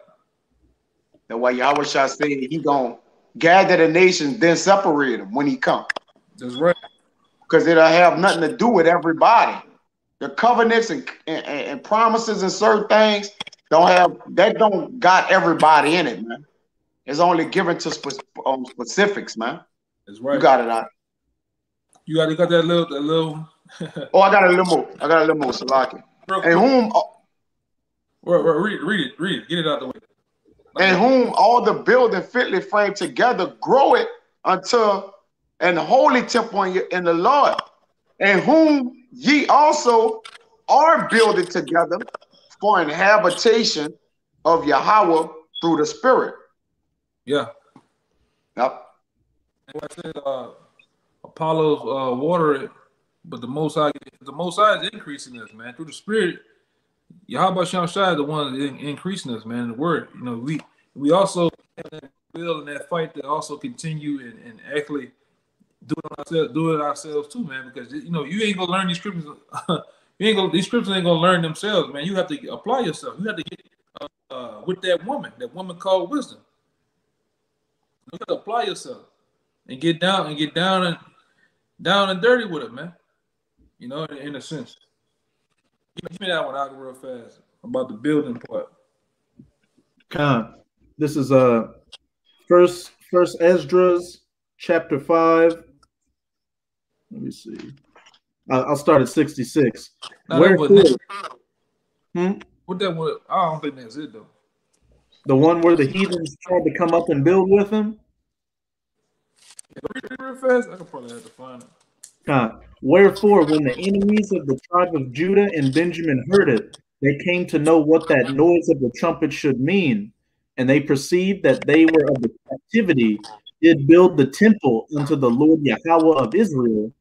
That's why Yahweh Shai said he gonna gather the nations, then separate them when he come.
That's right.
Because it'll have nothing to do with everybody. The covenants and promises and certain things don't got everybody in it, man. It's only given to specifics, man.
That's right.
You got it out.
You got that little.
Oh, I got a little more. Salaki. And whom?
Read it. Get it out the way.
And whom all the building fitly framed together grow it until an holy temple in the Lord, and whom ye also are building together for an habitation of Yahweh through the Spirit.
Yeah.
Yep.
And I said, Apollos water it, but the Most High is increasing us, man, through the Spirit. Yahweh Shai is the one increasing us, man. The word, we also have that will and that fight to also continue and actually do it ourselves too, man. Because you ain't gonna learn these scriptures. These scriptures ain't gonna learn themselves, man. You have to apply yourself. You have to get with that woman called wisdom. You have to apply yourself and get down and dirty with it, man. In a sense. Give me that one out real fast about the building part.
Khan, this is first Esdras chapter 5. Let me see. I'll start at 66.
What that was? I don't think that's it though.
The one where the heathens tried to come up and build with him.
Read it real fast. I could probably have to find it.
Wherefore, when the enemies of the tribe of Judah and Benjamin heard it, they came to know what that noise of the trumpet should mean, and they perceived that they were of the captivity, did build the temple unto the Lord Yahweh of Israel.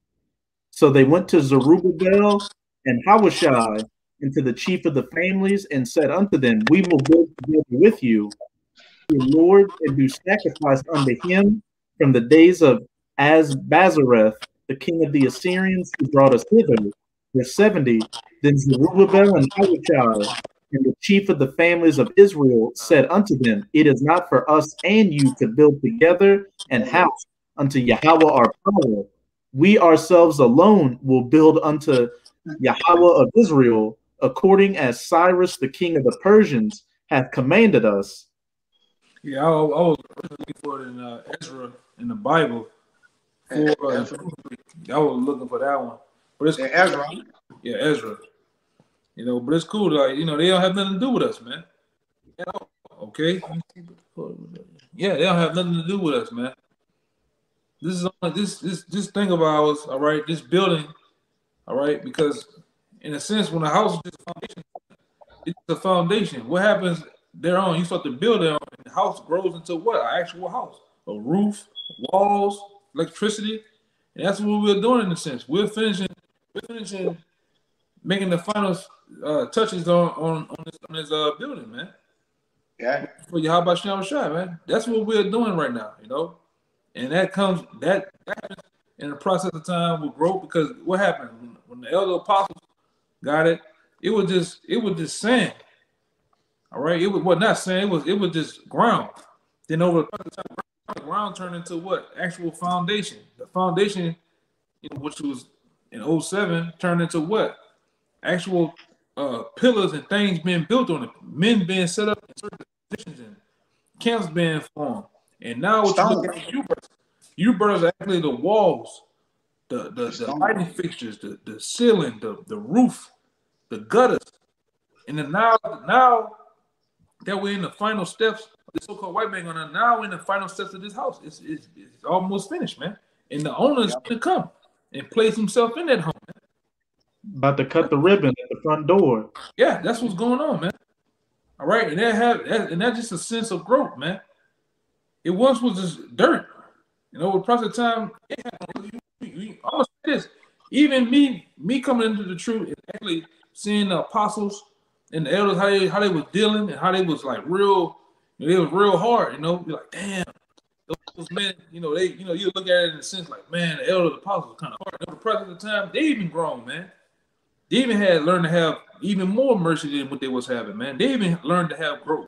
So they went to Zerubbabel and Hawashai, and to the chief of the families, and said unto them, We will build together with you the Lord, and do sacrifice unto him from the days of Bazareth, the king of the Assyrians, who brought us hither. Verse 70, then Zerubbabel and Hawashai, and the chief of the families of Israel, said unto them, It is not for us and you to build together an house unto Yahweh our power. We ourselves alone will build unto Yahweh of Israel, according as Cyrus the king of the Persians hath commanded us.
Yeah, I was looking for it in Ezra in the Bible. I was looking for that one, but it's
Ezra.
Yeah, Ezra. But it's cool. Like they don't have nothing to do with us, man. Okay. Yeah, they don't have nothing to do with us, man. This is only this thing of ours, all right. This building, all right, because in a sense, when a house is just a foundation, it's a foundation. What happens thereon? You start to build it on, and the house grows into what? An actual house, a roof, walls, electricity, and that's what we're doing in a sense. We're finishing making the final touches on this building, man.
Yeah.
For Yahweh Shai, man. That's what we're doing right now, And that happens in the process of time with growth, because what happened when the elder apostles got it, it was just sand. All right, it was not sand, it was just ground. Then over the process of time, the ground turned into what? Actual foundation. The foundation, which was in 07, turned into what? Actual pillars and things being built on it. Men being set up in certain positions and camps being formed. And now what you look at you brothers are actually the walls, the lighting fixtures, the ceiling, the roof, the gutters. And then now that we're in the final steps, the so-called white man gonna now in the final steps of this house. It's almost finished, man. And the owner's gonna come and place himself in that home, man.
About to cut the ribbon at the front door.
Yeah, that's what's going on, man. All right, and that's just a sense of growth, man. It once was just dirt, with process of time. I'm gonna say this: even me coming into the truth and actually seeing the apostles and the elders how they was dealing and how they was like real. It was real hard, You're like, damn, those men, you look at it in a sense like, man, the elders, the apostles, kind of hard. In the present of time, they even grown, man. They even had learned to have even more mercy than what they was having, man. They even learned to have growth.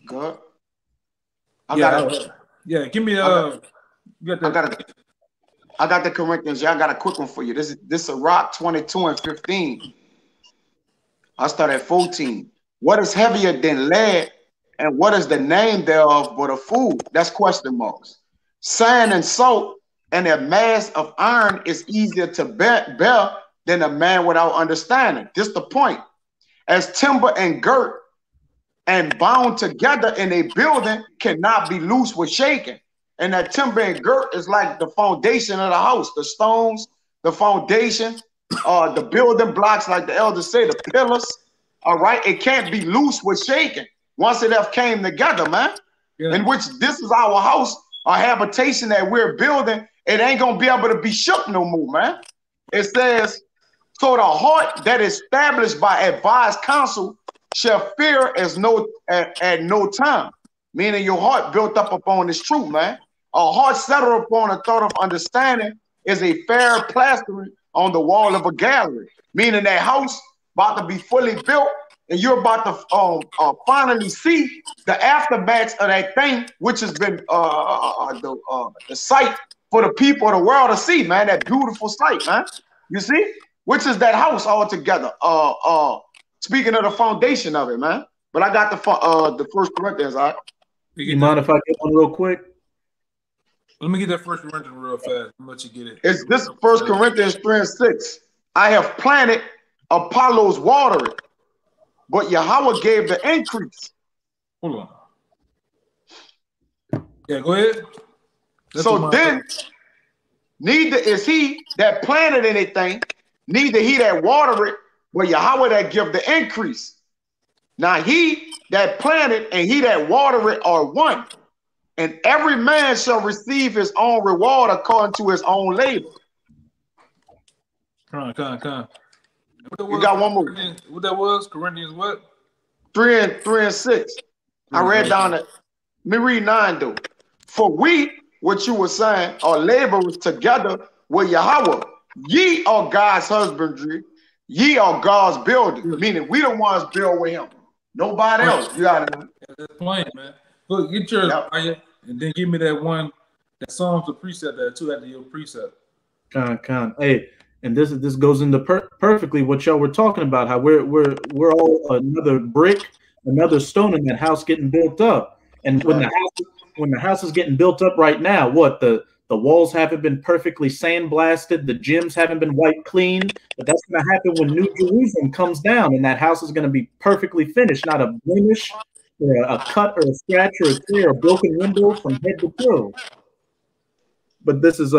Good.
Give me
I got the Corinthians. I got a quick one for you. This is Sirach 22 and 15. I start at 14. What is heavier than lead and what is the name thereof but a fool? That's question marks. Sand and salt and a mass of iron is easier to bear than a man without understanding. This the point. As timber and girt and bound together in a building cannot be loose with shaking. And that timber and girt is like the foundation of the house, the stones, the foundation, the building blocks, like the elders say, the pillars. All right, it can't be loose with shaking once it have came together, man. Yeah. In which this is our house, our habitation that we're building. It ain't gonna be able to be shook no more, man. It says, so the heart that is established by advised counsel shall fear as at no time. Meaning your heart built up upon this truth, man. A heart settled upon a thought of understanding is a fair plastering on the wall of a gallery. Meaning that house about to be fully built, and you're about to finally see the aftermath of that thing, which has been the sight for the people of the world to see, man. That beautiful sight, man. You see, which is that house altogether. Speaking of the foundation of it, man. But I got the First Corinthians. All right.
You mind if I get one real quick?
Let me get that First Corinthians real fast. I'll let you get it.
It's this First Corinthians 3:6. I have planted, Apollos watered, but Yahweh gave the increase.
Hold on. Yeah, go ahead.
So then, neither is he that planted anything, neither he that watered it, but Yahweh that give the increase. Now he that planted and he that watered it are one, and every man shall receive his own reward according to his own labor.
Come on.
You got one more.
What that was? Corinthians what?
3 and 6. I read down it. Let me read 9 though. For we, what you were saying, are laborers together with Yahweh. Ye are God's husbandry. Ye are God's building. Meaning we the ones build with him. Nobody else. You got it.
That's plain, man. Look, get yours, and then give me that one. That Psalms of precept there too after your precept.
Hey, and this goes into perfectly what y'all were talking about. How we're all another brick, another stone in that house getting built up. And when the house is getting built up right now, what the walls haven't been perfectly sandblasted, the gyms haven't been wiped clean, but that's going to happen when New Jerusalem comes down, and that house is going to be perfectly finished, not a blemish, or a cut, or a scratch, or a tear, or a broken window from head to toe. But this is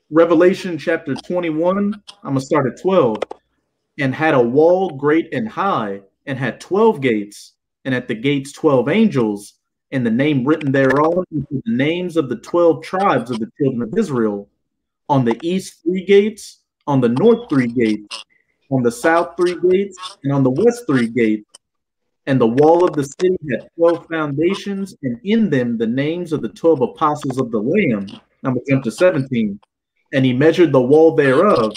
Revelation chapter 21. I'm going to start at 12. And had a wall great and high, and had 12 gates, and at the gates 12 angels, and the name written thereon, the names of the 12 tribes of the children of Israel. On the east 3 gates, on the north 3 gates, on the south 3 gates, and on the west 3 gates. And the wall of the city had 12 foundations, and in them the names of the 12 apostles of the Lamb. I'm going to jump to 17. And he measured the wall thereof,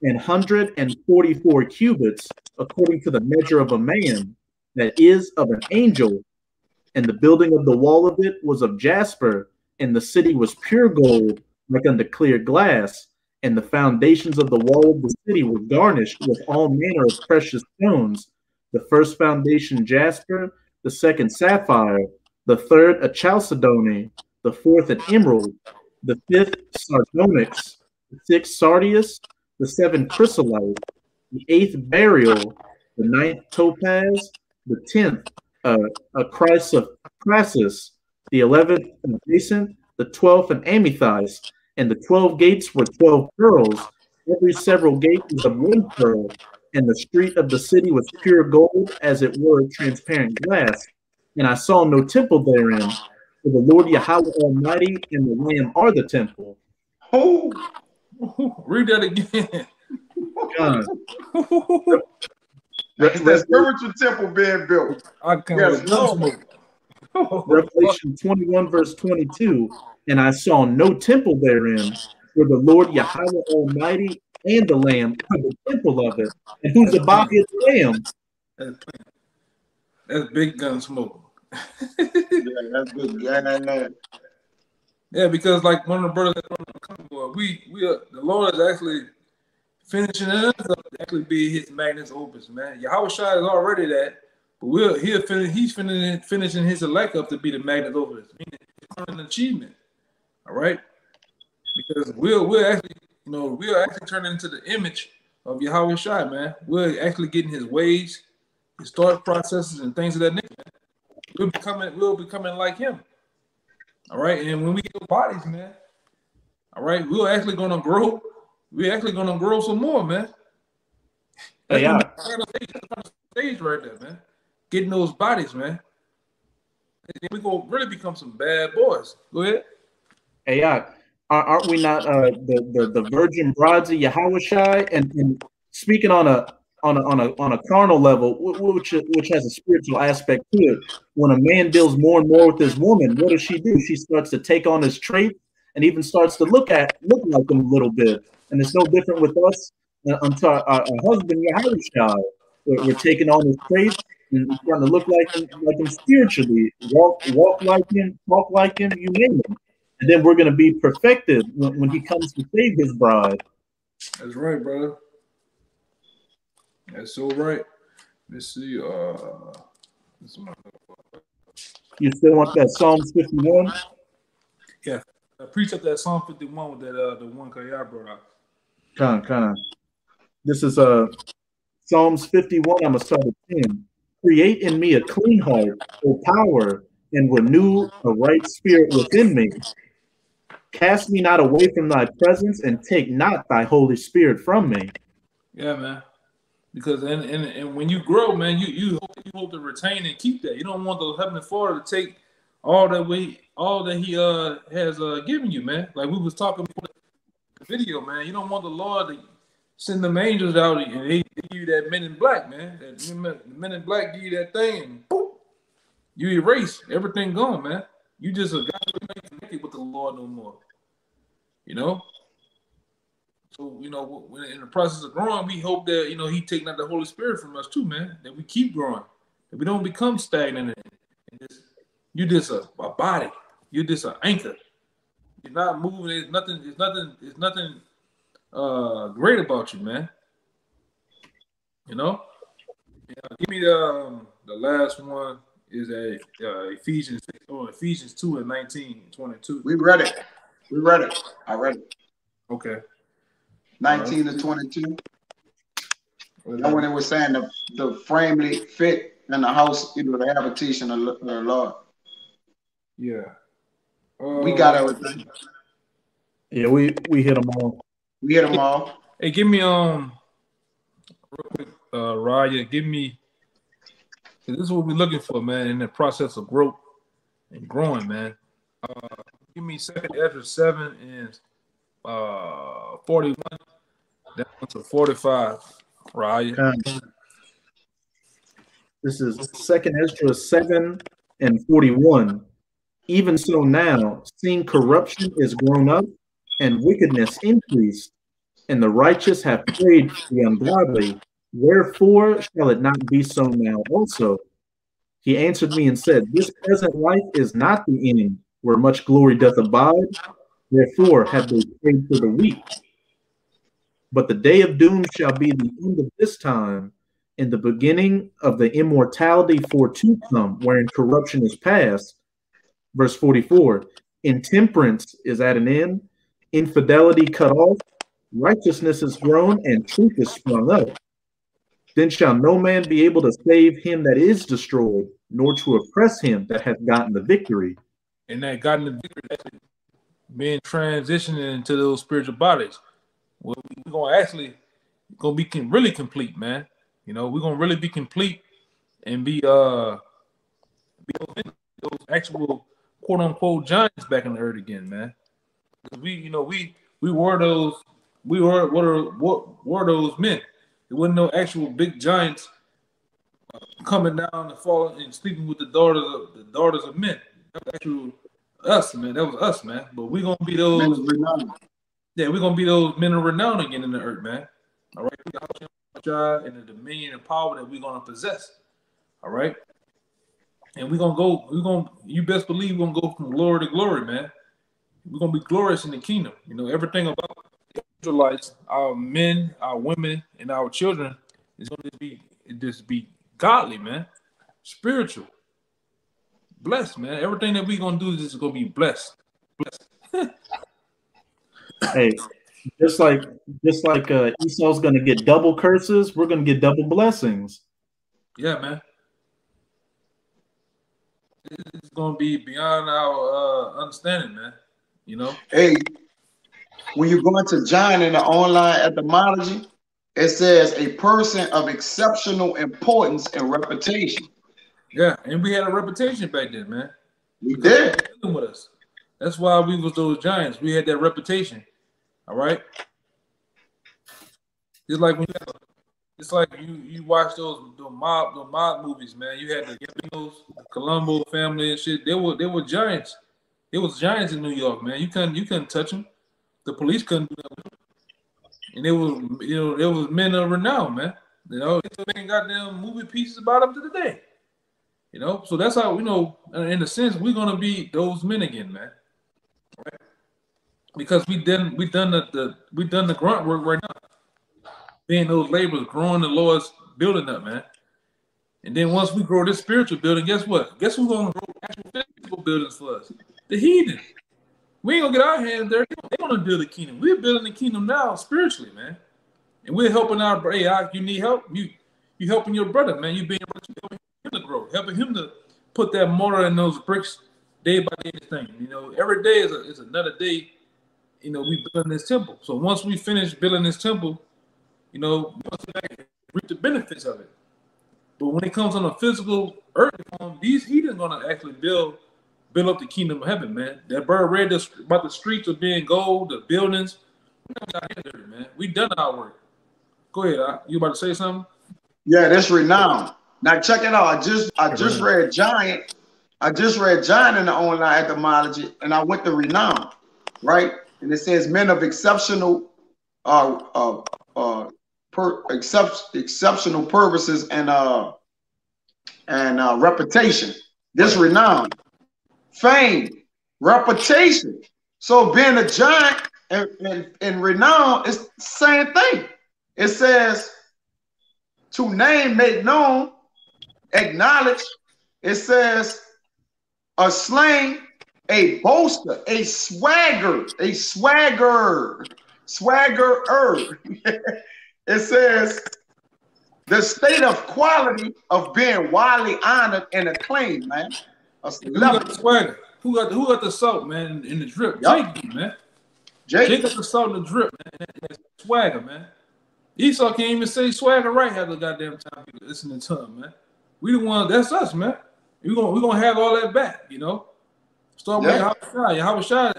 144 cubits, according to the measure of a man, that is of an angel. And the building of the wall of it was of jasper, and the city was pure gold, like unto clear glass. And the foundations of the wall of the city were garnished with all manner of precious stones. The first foundation jasper, the second sapphire, the third a chalcedony, the fourth an emerald, the fifth sardonyx, the sixth sardius, the seventh chrysolite, the eighth beryl, the ninth topaz, the 10th a chrysoprasus, the 11th an jacinth, the 12th an amethyst, and the 12 gates were 12 pearls. Every several gate was of one pearl, and the street of the city was pure gold, as it were transparent glass. And I saw no temple therein, for the Lord Yahweh Almighty and the Lamb are the temple.
Oh, read that again.
God.
That's the spiritual temple being built.
Revelation 21 verse 22. And I saw no temple therein, for the Lord Yahweh Almighty and the Lamb are the temple of it. And who's the body of the Lamb?
That's big gun smoke.
Yeah, that's good.
Yeah, because like one of the brothers the Lord is actually finishing us up to actually be his magnus opus, man. Yahweh Shai is already that, But he's finishing his elect up to be the magnet over this, meaning it's an achievement. All right, because we're actually turning into the image of Yahweh Shai, man. We're actually getting his ways, his thought processes, and things of that nature. We're becoming like him. All right, and when we get bodies, man, all right, we're actually gonna grow. We're actually gonna grow some more, man. That's the stage right there, man. Getting those bodies, man. And we're gonna really become some bad boys. Go ahead.
Hey, aren't we not the virgin brides of Yahweh Shai? And speaking on a carnal level, which has a spiritual aspect to it. When a man deals more and more with his woman, what does she do? She starts to take on his traits and even starts to look like him a little bit. And it's no different with us until our husband Yahweh Shai. We're taking on his traits and starting to look like him spiritually, walk like him, talk like him, you name it. And then we're going to be perfected when he comes to save his bride.
That's right, brother. That's so right. Let's see.
You still want that Psalms 51?
Yeah. Preach up that Psalm 51 with that the one Kayar brought out.
Kind of. This is Psalms 51. I'm going to start at 10. Create in me a clean heart, O power, and renew a right spirit within me. Cast me not away from thy presence, and take not thy Holy Spirit from me.
Yeah, man. Because and when you grow, man, you hope to retain and keep that. You don't want the Heavenly Father to take all that he has given you, man. Like we was talking before the video, man. You don't want the Lord to send them angels out and they give you that Men in Black, man. That Men in Black give you that thing and boom, you erase everything gone, man. You just got to remain connected with the Lord no more. You know? So, you know, in the process of growing, we hope that, you know, he taking out the Holy Spirit from us too, man. That we keep growing. That we don't become stagnant. You're just a body. You're just an anchor. You're not moving. There's nothing great about you, man. You know? Yeah, give me the last one is Ephesians 2 and 19, 22.
We read it. I read it.
Okay.
19 to 22. That when it was saying the framely fit in the house, you know, the habitation of the Lord.
Yeah.
We got everything.
Yeah, we hit them all.
We hit them all.
Hey, give me real quick, Raya, give me. This is what we're looking for, man, in the process of growth and growing, man. Give me 2nd Ezra 7 and 41 down to 45, Raya.
This is 2nd Ezra 7 and 41. Even so now, seeing corruption is grown up and wickedness increased, and the righteous have prayed for the ungodly, wherefore shall it not be so now also? He answered me and said, This present life is not the end, where much glory doth abide, therefore have they prayed for the weak. But the day of doom shall be the end of this time, and the beginning of the immortality for to come, wherein corruption is past. Verse 44, intemperance is at an end, infidelity cut off, righteousness is grown, and truth is sprung up. Then shall no man be able to save him that is destroyed, nor to oppress him that hath gotten the victory.
And that gotten the victory, being transitioning into those spiritual bodies. We're gonna be really complete, man. You know, we're gonna really be complete and be those actual quote unquote giants back in the earth again, man. We were those men. There wasn't no actual big giants coming down and falling and sleeping with the daughters of men. That was actual us, man. That was us, man. But we're gonna be those. Yeah, we're gonna be those men of renown again in the earth, man. All right, and the dominion and power that we're gonna possess. All right, and you best believe we're gonna go from glory to glory, man. We're gonna be glorious in the kingdom. You know, everything about the Israelites, our men, our women, and our children is gonna just be godly, man. spiritual, blessed, man. Everything that we gonna do is just gonna be blessed.
Hey, just like Esau's gonna get double curses, we're gonna get double blessings.
Yeah, man. It's gonna be beyond our understanding, man. You know.
Hey, when you go into John in the online etymology, it says a person of exceptional importance and reputation.
Yeah, and we had a reputation back then, man.
We did.
With us. That's why we was those giants. We had that reputation. All right. It's like when you watch those mob movies, man. You had the Gambinos, the Colombo family and shit. They were giants. It was giants in New York, man. You couldn't touch them. The police couldn't do that. And there was men of renown, man. You know, they still making goddamn movie pieces about them to the day. You know, so that's how, you know, in a sense, we're gonna be those men again, man. Right? Because we done the grunt work right now. Being those laborers, growing the Lord's building up, man. And then once we grow this spiritual building, guess what? Guess who's gonna grow actual physical buildings for us? The heathen. We ain't gonna get our hands dirty. They gonna build the kingdom. We're building the kingdom now spiritually, man. And we're helping our brother. Hey, you need help? You helping your brother, man. You helping him to grow, helping him to put that mortar and those bricks day by day. Thing, you know, every day is another day. You know, we building this temple. So once we finish building this temple, you know, we reap the benefits of it. But when it comes on a physical earthly form, these heathens gonna actually build up the kingdom of heaven, man. That bird read about the streets of being gold, the buildings. We never got here dirty, man. We done our work. Go ahead, you about to say something?
Yeah, that's renowned. Now check it out. I just read Giant. I just read Giant in the online etymology, and I went to renown, right? And it says men of exceptional exceptional purposes and reputation. This renown, fame, reputation. So being a giant and renown is the same thing. It says to name, make known, acknowledge. It says a slang, a boaster, a swagger. It says the state of quality of being widely honored and acclaimed, man.
Who got the swagger? Who got the salt, man, in the drip?
Yep.
Jake, man.
Jake
got the salt in the drip, man. That swagger, man. Esau can't even say swagger right half the goddamn time people listening to him, man. We the one, that's us, man. We're gonna have all that back, you know. Start with Yahweh Shai.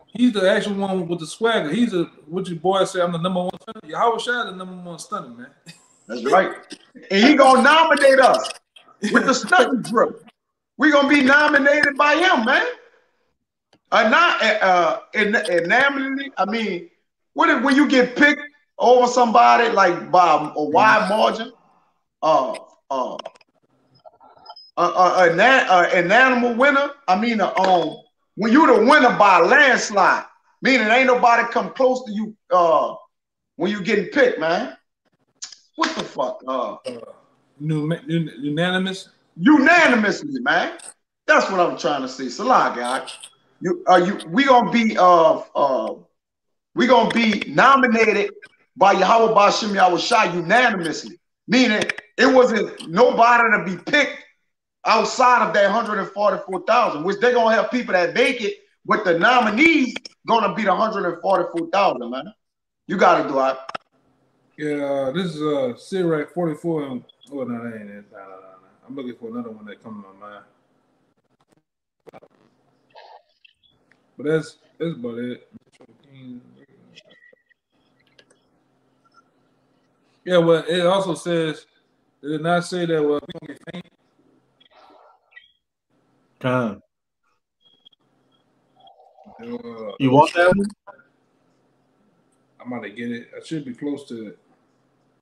He's the actual one with the swagger. He's what your boy say, I'm the number one stunner. Yahweh Shai the number one stunner, man.
That's right. And he gonna nominate us with the stunner drip. We're gonna be nominated by him, man. Enamoringly, I mean, what if when you get picked over somebody like by a wide margin, an animal winner? I mean, when you the winner by a landslide, meaning ain't nobody come close to you when you getting picked, man. What the fuck?
Unanimous?
Unanimously, man. That's what I'm trying to say. Salah, guy. We gonna be nominated by Yahweh Bashim Yahweh Shai unanimously, meaning it wasn't nobody to be picked outside of that 144,000, which they're gonna have people that make it, but the nominees gonna be the 144,000, man. You gotta do it.
Yeah, this is Sirach 44 and no, that ain't it. No. I'm looking for another one that comes to my mind. But that's about it. Yeah, well, it also says, did it not say that we don't get faint?
You want that one?
I'm about to get it. I should be close to it.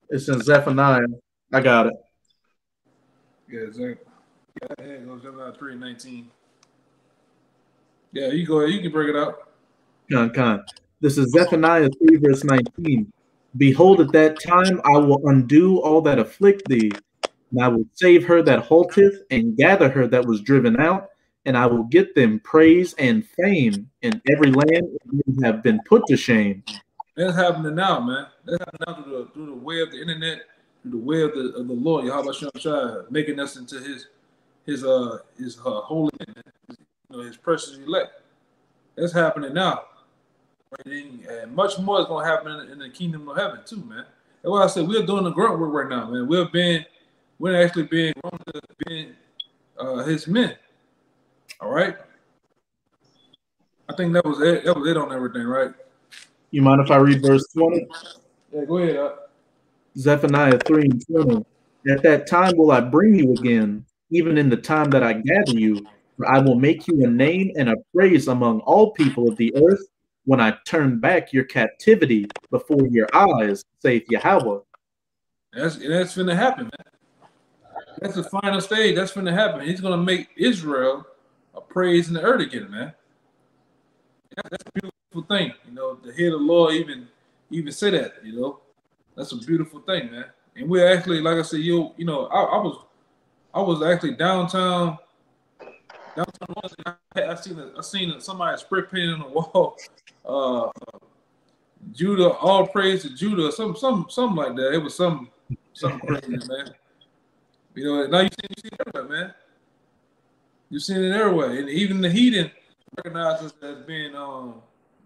It's in Zephaniah. I got it.
Yeah, exactly. Yeah, there it goes. Zephaniah 3:19. Yeah, you go ahead. You can break it out.
Con. This is Zephaniah 3, verse 19. Behold, at that time I will undo all that afflict thee, And I will save her that halteth, and gather her that was driven out, and I will get them praise and fame in every land where they have been put to shame.
That's happening now, man. That's happening now through the way of the internet, through the way of the Lord, Yahweh Shem Shai, making us into his holy man, his precious elect. That's happening now. And much more is gonna happen in the kingdom of heaven too, man. That's why I said we're doing the grunt work right now, man. We're actually being his men. All right. I think that was it. That was it on everything, right?
You mind if I read verse 20?
Yeah, go ahead.
Zephaniah 3:20. At that time will I bring you again, even in the time that I gather you, for I will make you a name and a praise among all people of the earth, when I turn back your captivity before your eyes, saith Yahweh.
That's finna happen, man. That's the final stage. That's finna happen. He's gonna make Israel a praise in the earth again, man. That's a beautiful thing, to hear the Lord even say that, that's a beautiful thing, man. And we're actually, like I said, I was actually downtown. I seen somebody spray painted on the wall. Judah, all praise to Judah, something like that. It was something crazy, man. Now you see it everywhere, man. You've seen it everywhere, and even the heathen recognize us as being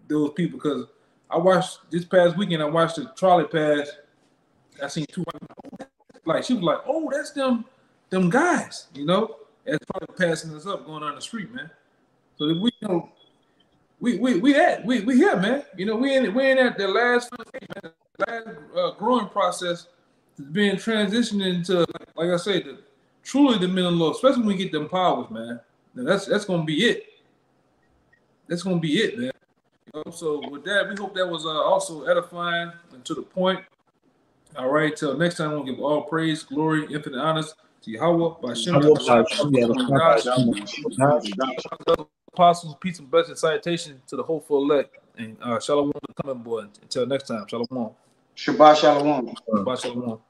those people. Because I watched this past weekend, I watched the trolley pass. I seen two white, like she was like, "Oh, that's them guys," as probably passing us up going on the street, man. So we here, man. We in at the last phase, man. The last growing process is being transitioned into, like I said, truly the men of the Lord, especially when we get them powers, man. Now that's gonna be it. That's gonna be it, man. So with that, we hope that was also edifying and to the point. All right, till next time, we'll give all praise, glory, infinite honors to Yahweh, apostles, peace and blessing, salutation to the hopeful elect, and shalom to the coming boy. Until next time, shalom.
Shabbat shalom.
Shabbat shalom.